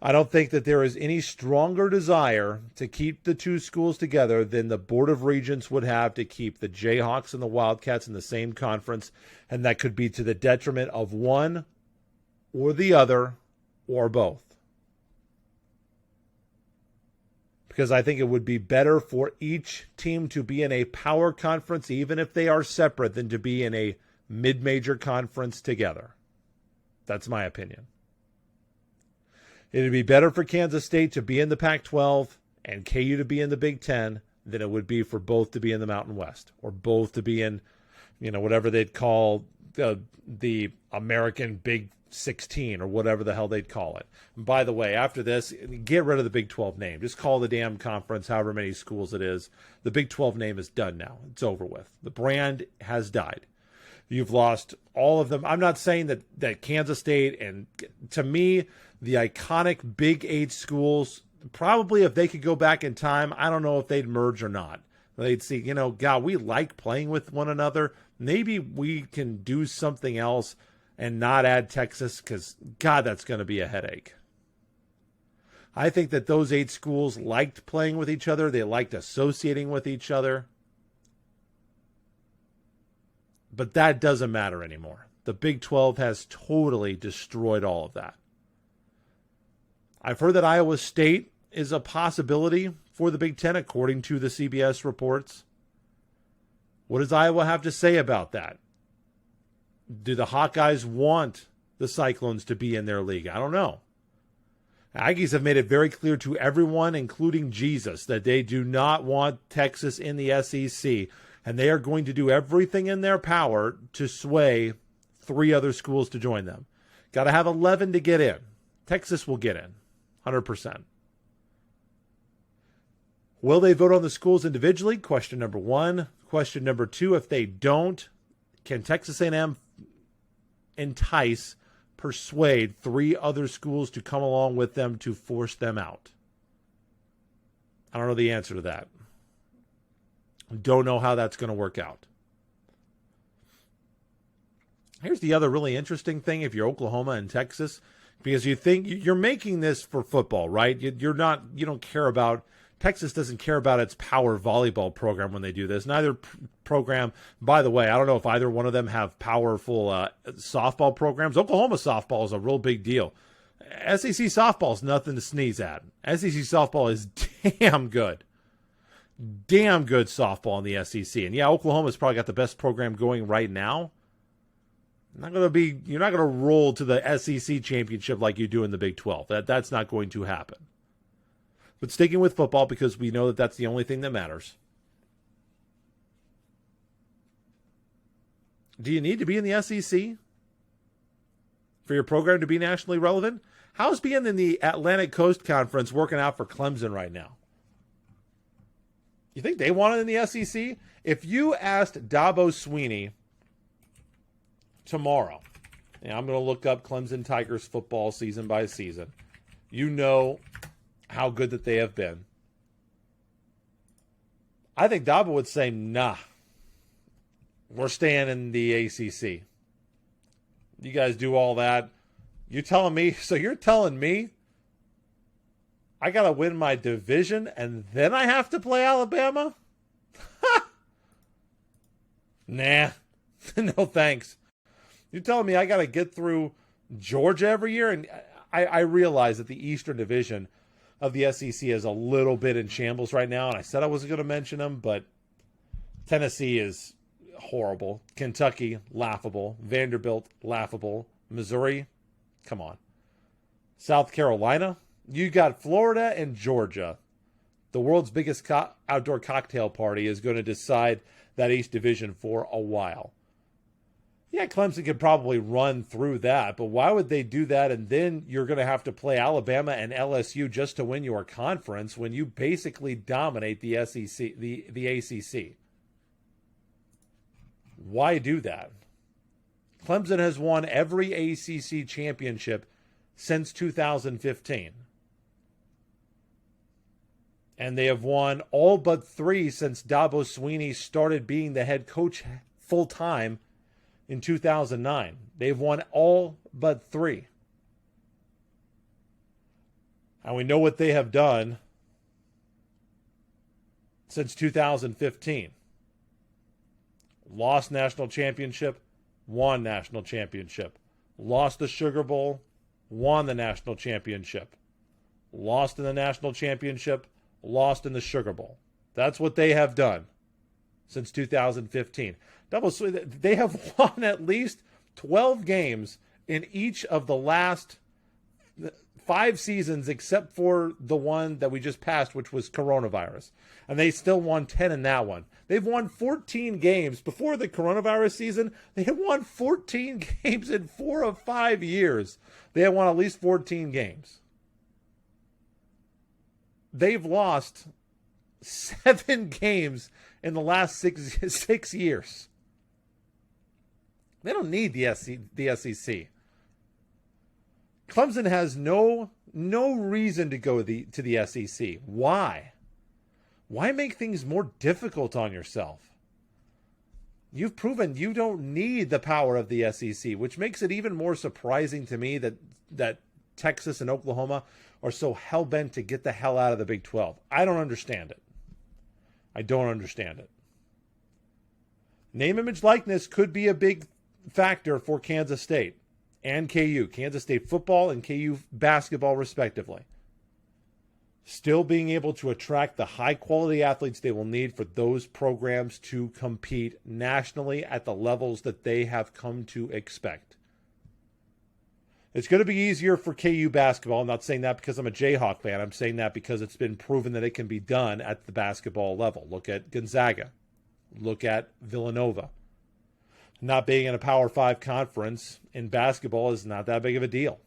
I don't think that there is any stronger desire to keep the two schools together than the Board of Regents would have to keep the Jayhawks and the Wildcats in the same conference, and that could be to the detriment of one or the other or both. Because I think it would be better for each team to be in a power conference, even if they are separate, than to be in a mid-major conference together. That's my opinion. It would be better for Kansas State to be in the Pac-12 and KU to be in the Big Ten than it would be for both to be in the Mountain West, or both to be in, whatever they'd call the American Big 16, or whatever the hell they'd call it. And by the way, after this, get rid of the Big 12 name. Just call the damn conference however many schools it is. The Big 12 name is done now. It's over with. The brand has died. You've lost all of them. I'm not saying that Kansas State, and to me, the iconic Big 8 schools, probably if they could go back in time, I don't know if they'd merge or not. They'd see, God, we like playing with one another. Maybe we can do something else and not add Texas, because, God, that's going to be a headache. I think that those 8 schools liked playing with each other. They liked associating with each other. But that doesn't matter anymore. The Big 12 has totally destroyed all of that. I've heard that Iowa State is a possibility for the Big Ten, according to the CBS reports. What does Iowa have to say about that? Do the Hawkeyes want the Cyclones to be in their league? I don't know. Aggies have made it very clear to everyone, including Jesus, that they do not want Texas in the SEC. And they are going to do everything in their power to sway 3 other schools to join them. Got to have 11 to get in. Texas will get in, 100%. Will they vote on the schools individually? Question number 1. Question number 2, if they don't, can Texas A&M persuade 3 other schools to come along with them to force them out? I don't know the answer to that. Don't know how that's going to work out. Here's the other really interesting thing if you're Oklahoma and Texas, because you think you're making this for football, right? You don't care about Texas doesn't care about its power volleyball program when they do this. Neither program, by the way, I don't know if either one of them have powerful softball programs. Oklahoma softball is a real big deal. SEC softball is nothing to sneeze at. SEC softball is damn good. Damn good softball in the SEC. And yeah, Oklahoma's probably got the best program going right now. You're not going to roll to the SEC championship like you do in the Big 12. That's not going to happen. But sticking with football, because we know that that's the only thing that matters. Do you need to be in the SEC for your program to be nationally relevant? How's being in the Atlantic Coast Conference working out for Clemson right now? You think they want it in the SEC? If you asked Dabo Swinney tomorrow, and I'm going to look up Clemson Tigers football season by season, you know how good that they have been. I think Dabo would say, nah, we're staying in the ACC. You guys do all that. You're telling me, so you're telling me I got to win my division and then I have to play Alabama? Nah, no thanks. You're telling me I got to get through Georgia every year? And I realize that the Eastern Division of the SEC is a little bit in shambles right now, and I said I wasn't going to mention them, but Tennessee is horrible. Kentucky, laughable. Vanderbilt, laughable. Missouri, come on. South Carolina, you got Florida and Georgia. The world's biggest outdoor cocktail party is going to decide that East Division for a while. Yeah, Clemson could probably run through that, but why would they do that? And then you're going to have to play Alabama and LSU just to win your conference when you basically dominate the SEC, the ACC. Why do that? Clemson has won every ACC championship since 2015. And they have won all but 3 since Dabo Swinney started being the head coach full-time in 2009. They've won all but 3. And we know what they have done since 2015. Lost national championship, won national championship. Lost the Sugar Bowl, won the national championship. Lost in the national championship, lost in the Sugar Bowl. That's what they have done since 2015. They have won at least 12 games in each of the last 5 seasons, except for the one that we just passed, which was coronavirus. And they still won 10 in that one. They've won 14 games. Before the coronavirus season, they had won 14 games in 4 of 5 years. They had won at least 14 games. They've lost 7 games in the last 6 years. They don't need the SEC. Clemson has no reason to go to the SEC. Why? Why make things more difficult on yourself? You've proven you don't need the power of the SEC, which makes it even more surprising to me that Texas and Oklahoma are so hell-bent to get the hell out of the Big 12. I don't understand it. I don't understand it. Name, image, likeness could be a big factor for Kansas State and KU. Kansas State football and KU basketball, respectively. Still being able to attract the high-quality athletes they will need for those programs to compete nationally at the levels that they have come to expect. It's going to be easier for KU basketball. I'm not saying that because I'm a Jayhawk fan. I'm saying that because it's been proven that it can be done at the basketball level. Look at Gonzaga. Look at Villanova. Not being in a Power 5 conference in basketball is not that big of a deal.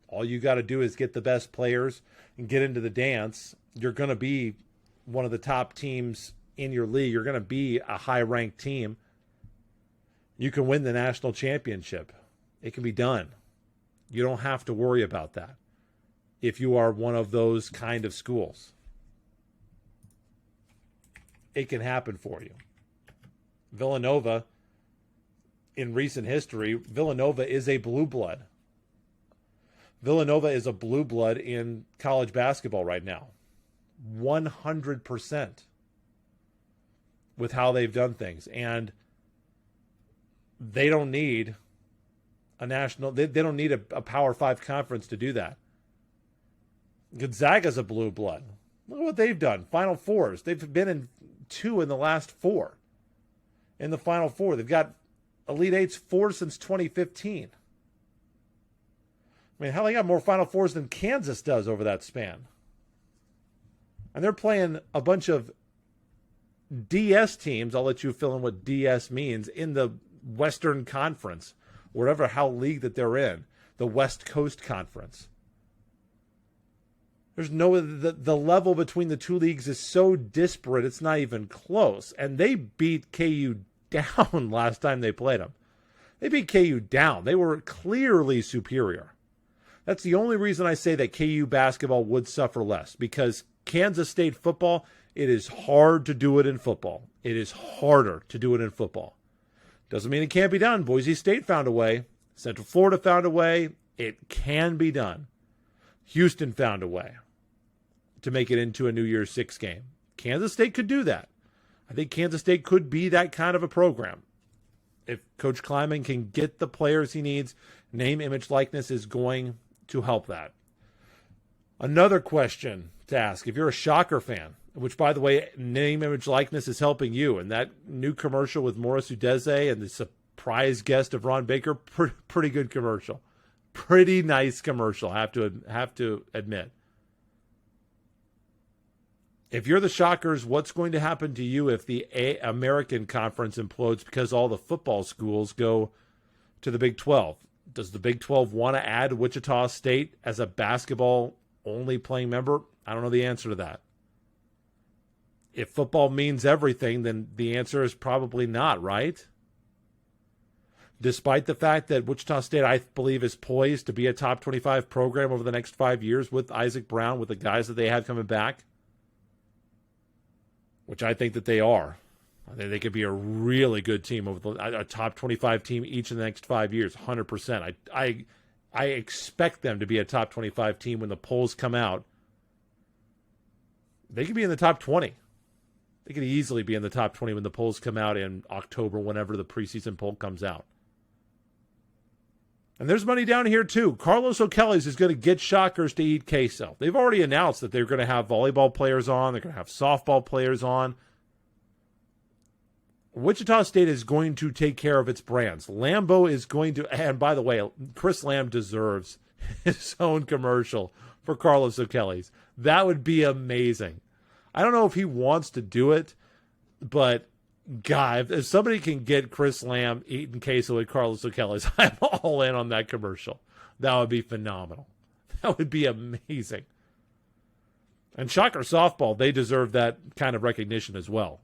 All you got to do is get the best players and get into the dance. You're going to be one of the top teams in your league. You're going to be a high-ranked team. You can win the national championship. It can be done. You don't have to worry about that if you are one of those kind of schools. It can happen for you. Villanova, in recent history, Villanova is a blue blood. Villanova is a blue blood in college basketball right now. 100% with how they've done things. And they don't need a national, they don't need a Power 5 conference to do that. Gonzaga's a blue blood. Look at what they've done. Final Fours. They've been in 2 in the last 4. In the Final Four. They've got Elite Eights 4 since 2015. I mean, hell, they got more Final Fours than Kansas does over that span. And they're playing a bunch of DS teams. I'll let you fill in what DS means in the Western Conference, wherever how league that they're in, the West Coast Conference. There's no the level between the two leagues is so disparate, it's not even close. And they beat KU down last time they played them. They beat KU down. They were clearly superior. That's the only reason I say that KU basketball would suffer less, because Kansas State football, it is hard to do it in football. It is harder to do it in football. Doesn't mean it can't be done. Boise State found a way. Central Florida found a way. It can be done. Houston found a way to make it into a New Year's Six game. Kansas State could do that. I think Kansas State could be that kind of a program. If Coach Kleiman can get the players he needs, name, image, likeness is going to help that. Another question to ask, if you're a Shocker fan, which, by the way, name, image, likeness is helping you, and that new commercial with Morris Udeze and the surprise guest of Ron Baker, pretty good commercial. Pretty nice commercial, have to admit. If you're the Shockers, what's going to happen to you if the American Conference implodes because all the football schools go to the Big 12? Does the Big 12 want to add Wichita State as a basketball-only playing member? I don't know the answer to that. If football means everything, then the answer is probably not, right? Despite the fact that Wichita State, I believe, is poised to be a top 25 program over the next 5 years with Isaac Brown, with the guys that they have coming back, which I think that they are. I think they could be a really good team, over a top 25 team each in the next 5 years, 100%. I expect them to be a top 25 team when the polls come out. They could be in the top 20. They could easily be in the top 20 when the polls come out in October, whenever the preseason poll comes out. And there's money down here, too. Carlos O'Kelly's is going to get Shockers to eat queso. They've already announced that they're going to have volleyball players on. They're going to have softball players on. Wichita State is going to take care of its brands. Lambeau is going to, and by the way, Chris Lamb deserves his own commercial for Carlos O'Kelly's. That would be amazing. I don't know if he wants to do it, but God, if somebody can get Chris Lamb eating queso at Carlos O'Kelly's, I'm all in on that commercial. That would be phenomenal. That would be amazing. And Shocker softball, they deserve that kind of recognition as well.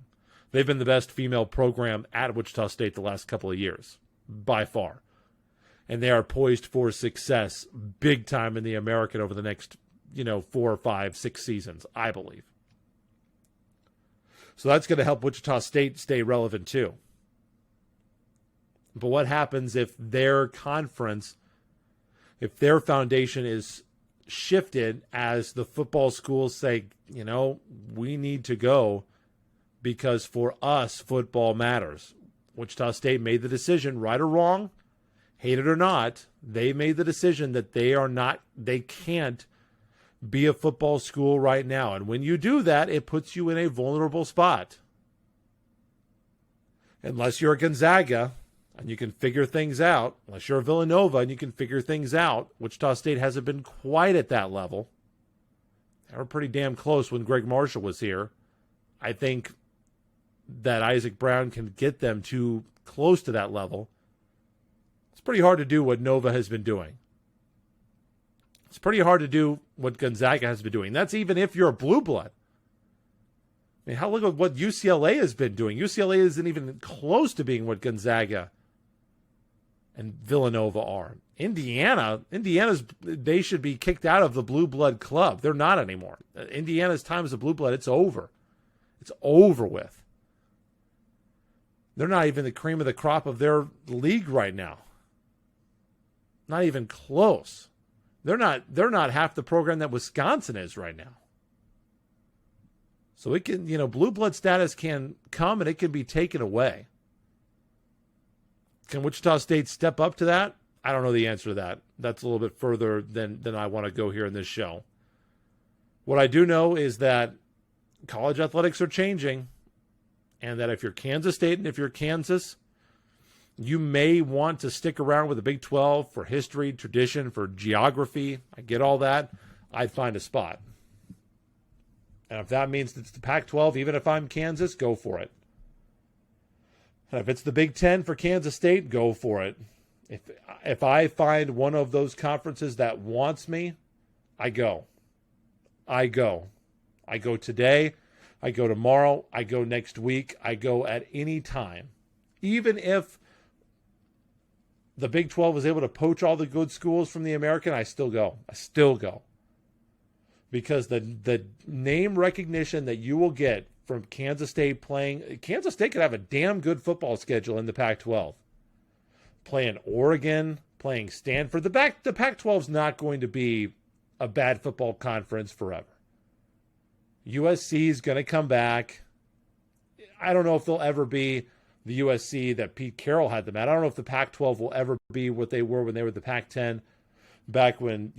They've been the best female program at Wichita State the last couple of years, by far. And they are poised for success big time in the American over the next, 4, 5, 6 seasons, I believe. So that's going to help Wichita State stay relevant too. But what happens if their conference, if their foundation is shifted as the football schools say, we need to go because for us, football matters. Wichita State made the decision, right or wrong, hate it or not, they made the decision that they can't be a football school right now. And when you do that, it puts you in a vulnerable spot. Unless you're a Gonzaga and you can figure things out, unless you're a Villanova and you can figure things out, Wichita State hasn't been quite at that level. They were pretty damn close when Greg Marshall was here. I think that Isaac Brown can get them too close to that level. It's pretty hard to do what Nova has been doing. It's pretty hard to do what Gonzaga has been doing. That's even if you're a blue blood. I mean, look at what UCLA has been doing. UCLA isn't even close to being what Gonzaga and Villanova are. They should be kicked out of the blue blood club. They're not anymore. Indiana's time as a blue blood, it's over. It's over with. They're not even the cream of the crop of their league right now. Not even close. They're not half the program that Wisconsin is right now. So it can, blue blood status can come and it can be taken away. Can Wichita State step up to that? I don't know the answer to that. That's a little bit further than I want to go here in this show. What I do know is that college athletics are changing, and that if you're Kansas State and if you're Kansas, you may want to stick around with the Big 12 for history, tradition, for geography. I get all that. I'd find a spot. And if that means it's the Pac-12, even if I'm Kansas, go for it. And if it's the Big 10 for Kansas State, go for it. If I find one of those conferences that wants me, I go. I go today. I go tomorrow. I go next week. I go at any time. Even if the Big 12 was able to poach all the good schools from the American, I still go. Because the name recognition that you will get from Kansas State playing, Kansas State could have a damn good football schedule in the Pac-12. Playing Oregon, playing Stanford. The Pac-12 is not going to be a bad football conference forever. USC is going to come back. I don't know if they'll ever be the USC that Pete Carroll had them at. I don't know if the Pac-12 will ever be what they were when they were the Pac-10 back when,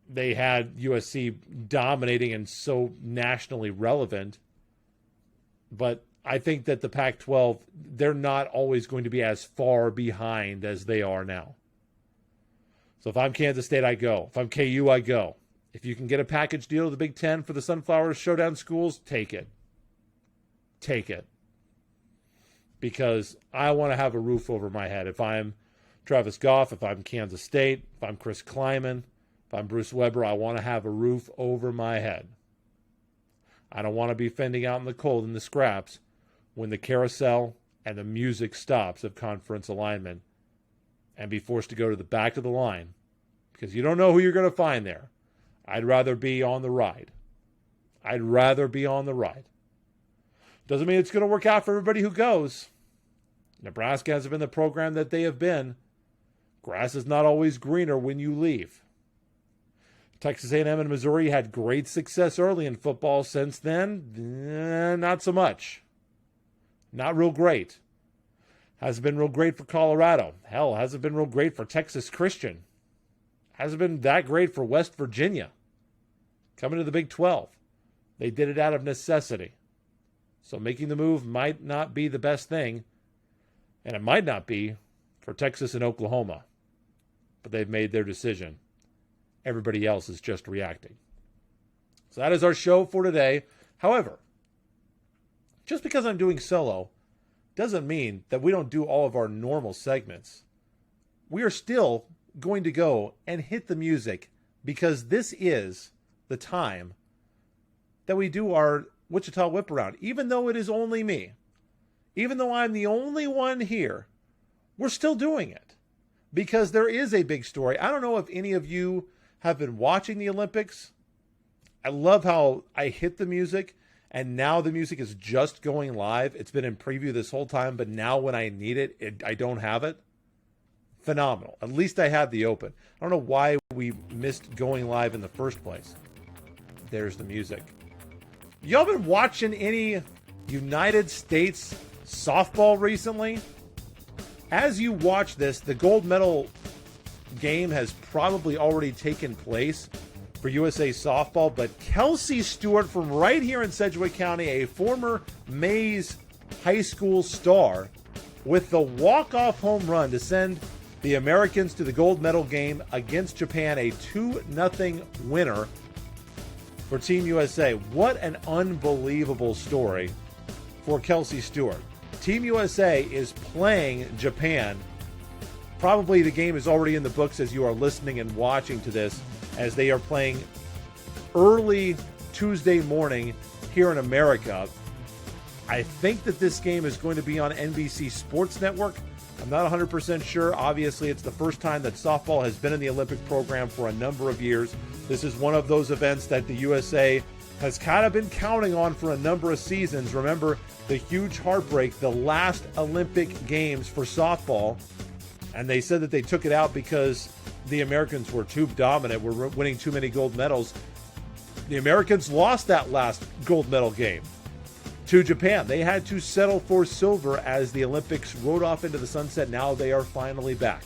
they had USC dominating and so nationally relevant. But I think that the Pac-12, they're not always going to be as far behind as they are now. So if I'm Kansas State, I go. If I'm KU, I go. If you can get a package deal to the Big 10 for the Sunflower Showdown schools, take it. Take it. Because I want to have a roof over my head. If I'm Travis Goff, if I'm Kansas State, if I'm Chris Kleiman, if I'm Bruce Weber, I want to have a roof over my head. I don't want to be fending out in the cold in the scraps when the carousel and the music stops of conference alignment and be forced to go to the back of the line because you don't know who you're going to find there. I'd rather be on the ride. Doesn't mean it's going to work out for everybody who goes. Nebraska hasn't been the program that they have been. Grass is not always greener when you leave. Texas A&M and Missouri had great success early in football. Since then, not so much. Not real great. Hasn't been real great for Colorado. Hell, hasn't been real great for Texas Christian. Hasn't been that great for West Virginia. Coming to the Big 12. They did it out of necessity. So making the move might not be the best thing. And it might not be for Texas and Oklahoma. But they've made their decision. Everybody else is just reacting. So that is our show for today. However, just because I'm doing solo doesn't mean that we don't do all of our normal segments. We are still going to go and hit the music because this is the time that we do our Wichita Whip Around. Even though it is only me, even though I'm the only one here, we're still doing it because there is a big story. I don't know if any of you have been watching the Olympics. I love how I hit the music and now the music is just going live. It's been in preview this whole time, but now when I need it, I don't have it. Phenomenal. At least I have the open. I don't know why we missed going live in the first place. There's the music. Y'all been watching any United States softball recently? As you watch this, the gold medal game has probably already taken place for USA softball, but Kelsey Stewart from right here in Sedgwick County, a former Mays High School star, with the walk-off home run to send the Americans to the gold medal game against Japan, a 2-0 winner for Team USA. What an unbelievable story for Kelsey Stewart. Team USA is playing Japan. Probably the game is already in the books as you are listening and watching to this, as they are playing early Tuesday morning here in America. I think that this game is going to be on NBC Sports Network. I'm not 100% sure. Obviously, it's the first time that softball has been in the Olympic program for a number of years. This is one of those events that the USA has kind of been counting on for a number of seasons. Remember the huge heartbreak, the last Olympic Games for softball. And they said that they took it out because the Americans were too dominant, were winning too many gold medals. The Americans lost that last gold medal game to Japan. They had to settle for silver as the Olympics rode off into the sunset. Now they are finally back.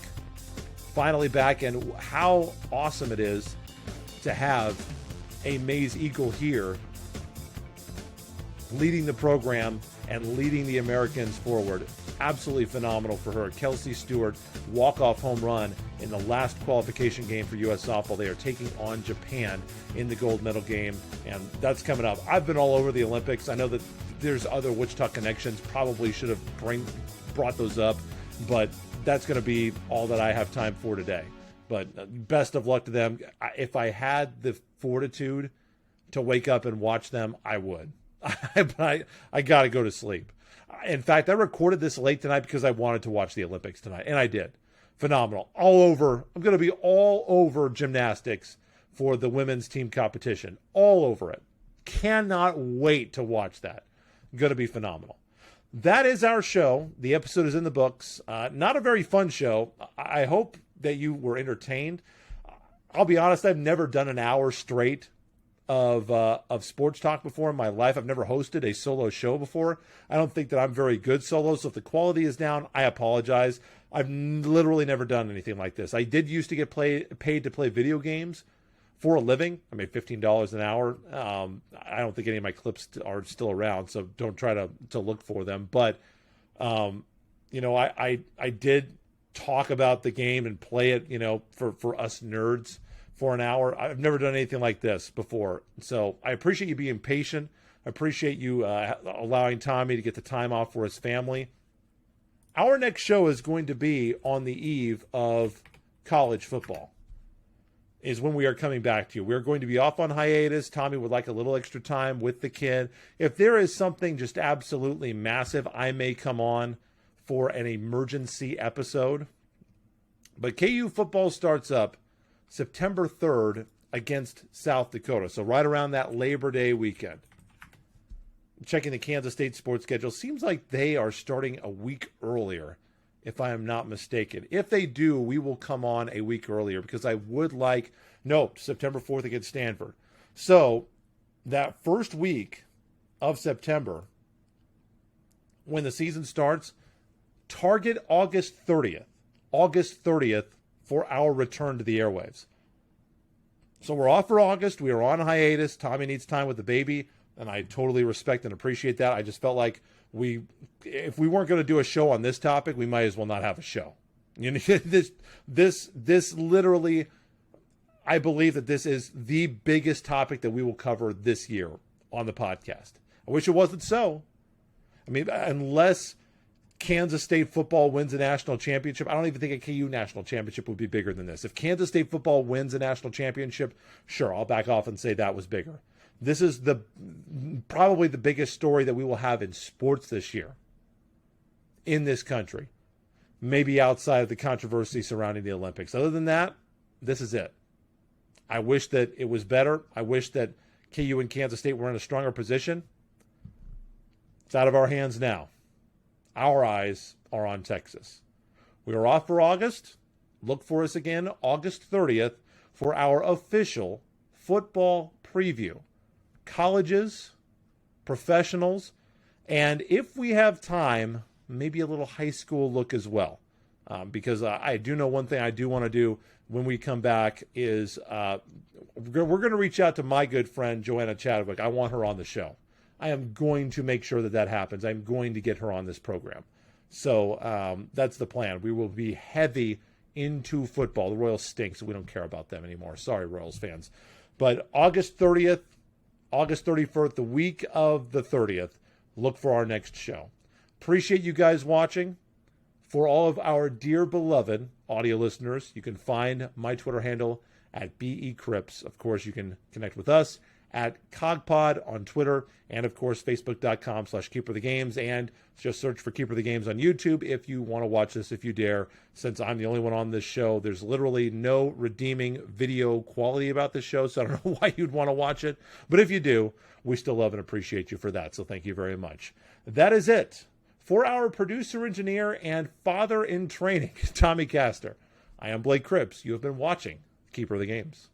Finally back, and how awesome it is to have a Maze Eagle here leading the program and leading the Americans forward. Absolutely phenomenal for her. Kelsey Stewart, walk-off home run in the last qualification game for U.S. softball. They are taking on Japan in the gold medal game, and that's coming up. I've been all over the Olympics. I know that there's other Wichita connections. Probably should have brought those up, but that's going to be all that I have time for today. But best of luck to them. If I had the fortitude to wake up and watch them, I would. But I got to go to sleep. In fact, I recorded this late tonight because I wanted to watch the Olympics tonight, and I did. Phenomenal. All over. I'm going to be all over gymnastics for the women's team competition. All over it. Cannot wait to watch that. Going to be phenomenal. That is our show. The episode is in the books. Not a very fun show. I hope that you were entertained. I'll be honest, I've never done an hour straight of sports talk before in my life. I've never hosted a solo show before. I don't think that I'm very good solo, so if the quality is down, I apologize. I've literally never done anything like this. I did used to get paid to play video games for a living. I made $15 an hour. I don't think any of my clips are still around, so don't try to look for them. But, I did talk about the game and play it, for us nerds for an hour. I've never done anything like this before. So I appreciate you being patient. I appreciate you allowing Tommy to get the time off for his family. Our next show is going to be on the eve of college football, is when we are coming back to you. We're going to be off on hiatus. Tommy would like a little extra time with the kid. If there is something just absolutely massive, I may come on for an emergency episode. But KU football starts up September 3rd against South Dakota. So right around that Labor Day weekend. Checking the Kansas State sports schedule, seems like they are starting a week earlier, if I am not mistaken. If they do, we will come on a week earlier because I would like, September 4th against Stanford. So that first week of September, when the season starts, target August 30th. August 30th for our return to the airwaves. So we're off for August. We are on hiatus. Tommy needs time with the baby, and I totally respect and appreciate that. I just felt like if we weren't going to do a show on this topic, we might as well not have a show. This literally, I believe that this is the biggest topic that we will cover this year on the podcast. I wish it wasn't so. I mean, unless Kansas State football wins a national championship, I don't even think a KU national championship would be bigger than this. If Kansas State football wins a national championship, sure, I'll back off and say that was bigger. This is probably the biggest story that we will have in sports this year in this country, maybe outside of the controversy surrounding the Olympics. Other than that, this is it. I wish that it was better. I wish that KU and Kansas State were in a stronger position. It's out of our hands now. Our eyes are on Texas. We are off for August. Look for us again August 30th for our official football preview. Colleges, professionals, and if we have time, maybe a little high school look as well. Because I do know one thing I do want to do when we come back is we're going to reach out to my good friend, Joanna Chadwick. I want her on the show. I am going to make sure that happens. I'm going to get her on this program. So that's the plan. We will be heavy into football. The Royals stink, so we don't care about them anymore. Sorry, Royals fans. But August 30th, August 31st, the week of the 30th, look for our next show. Appreciate you guys watching. For all of our dear beloved audio listeners, you can find my Twitter handle at BECripps. Of course, you can connect with us at CogPod on Twitter, and of course, Facebook.com/KeeperTheGames, and just search for Keeper the Games on YouTube if you want to watch this, if you dare. Since I'm the only one on this show, there's literally no redeeming video quality about this show, so I don't know why you'd want to watch it. But if you do, we still love and appreciate you for that, so thank you very much. That is it for our producer, engineer, and father in training, Tommy Castor. I am Blake Cripps. You have been watching Keeper of the Games.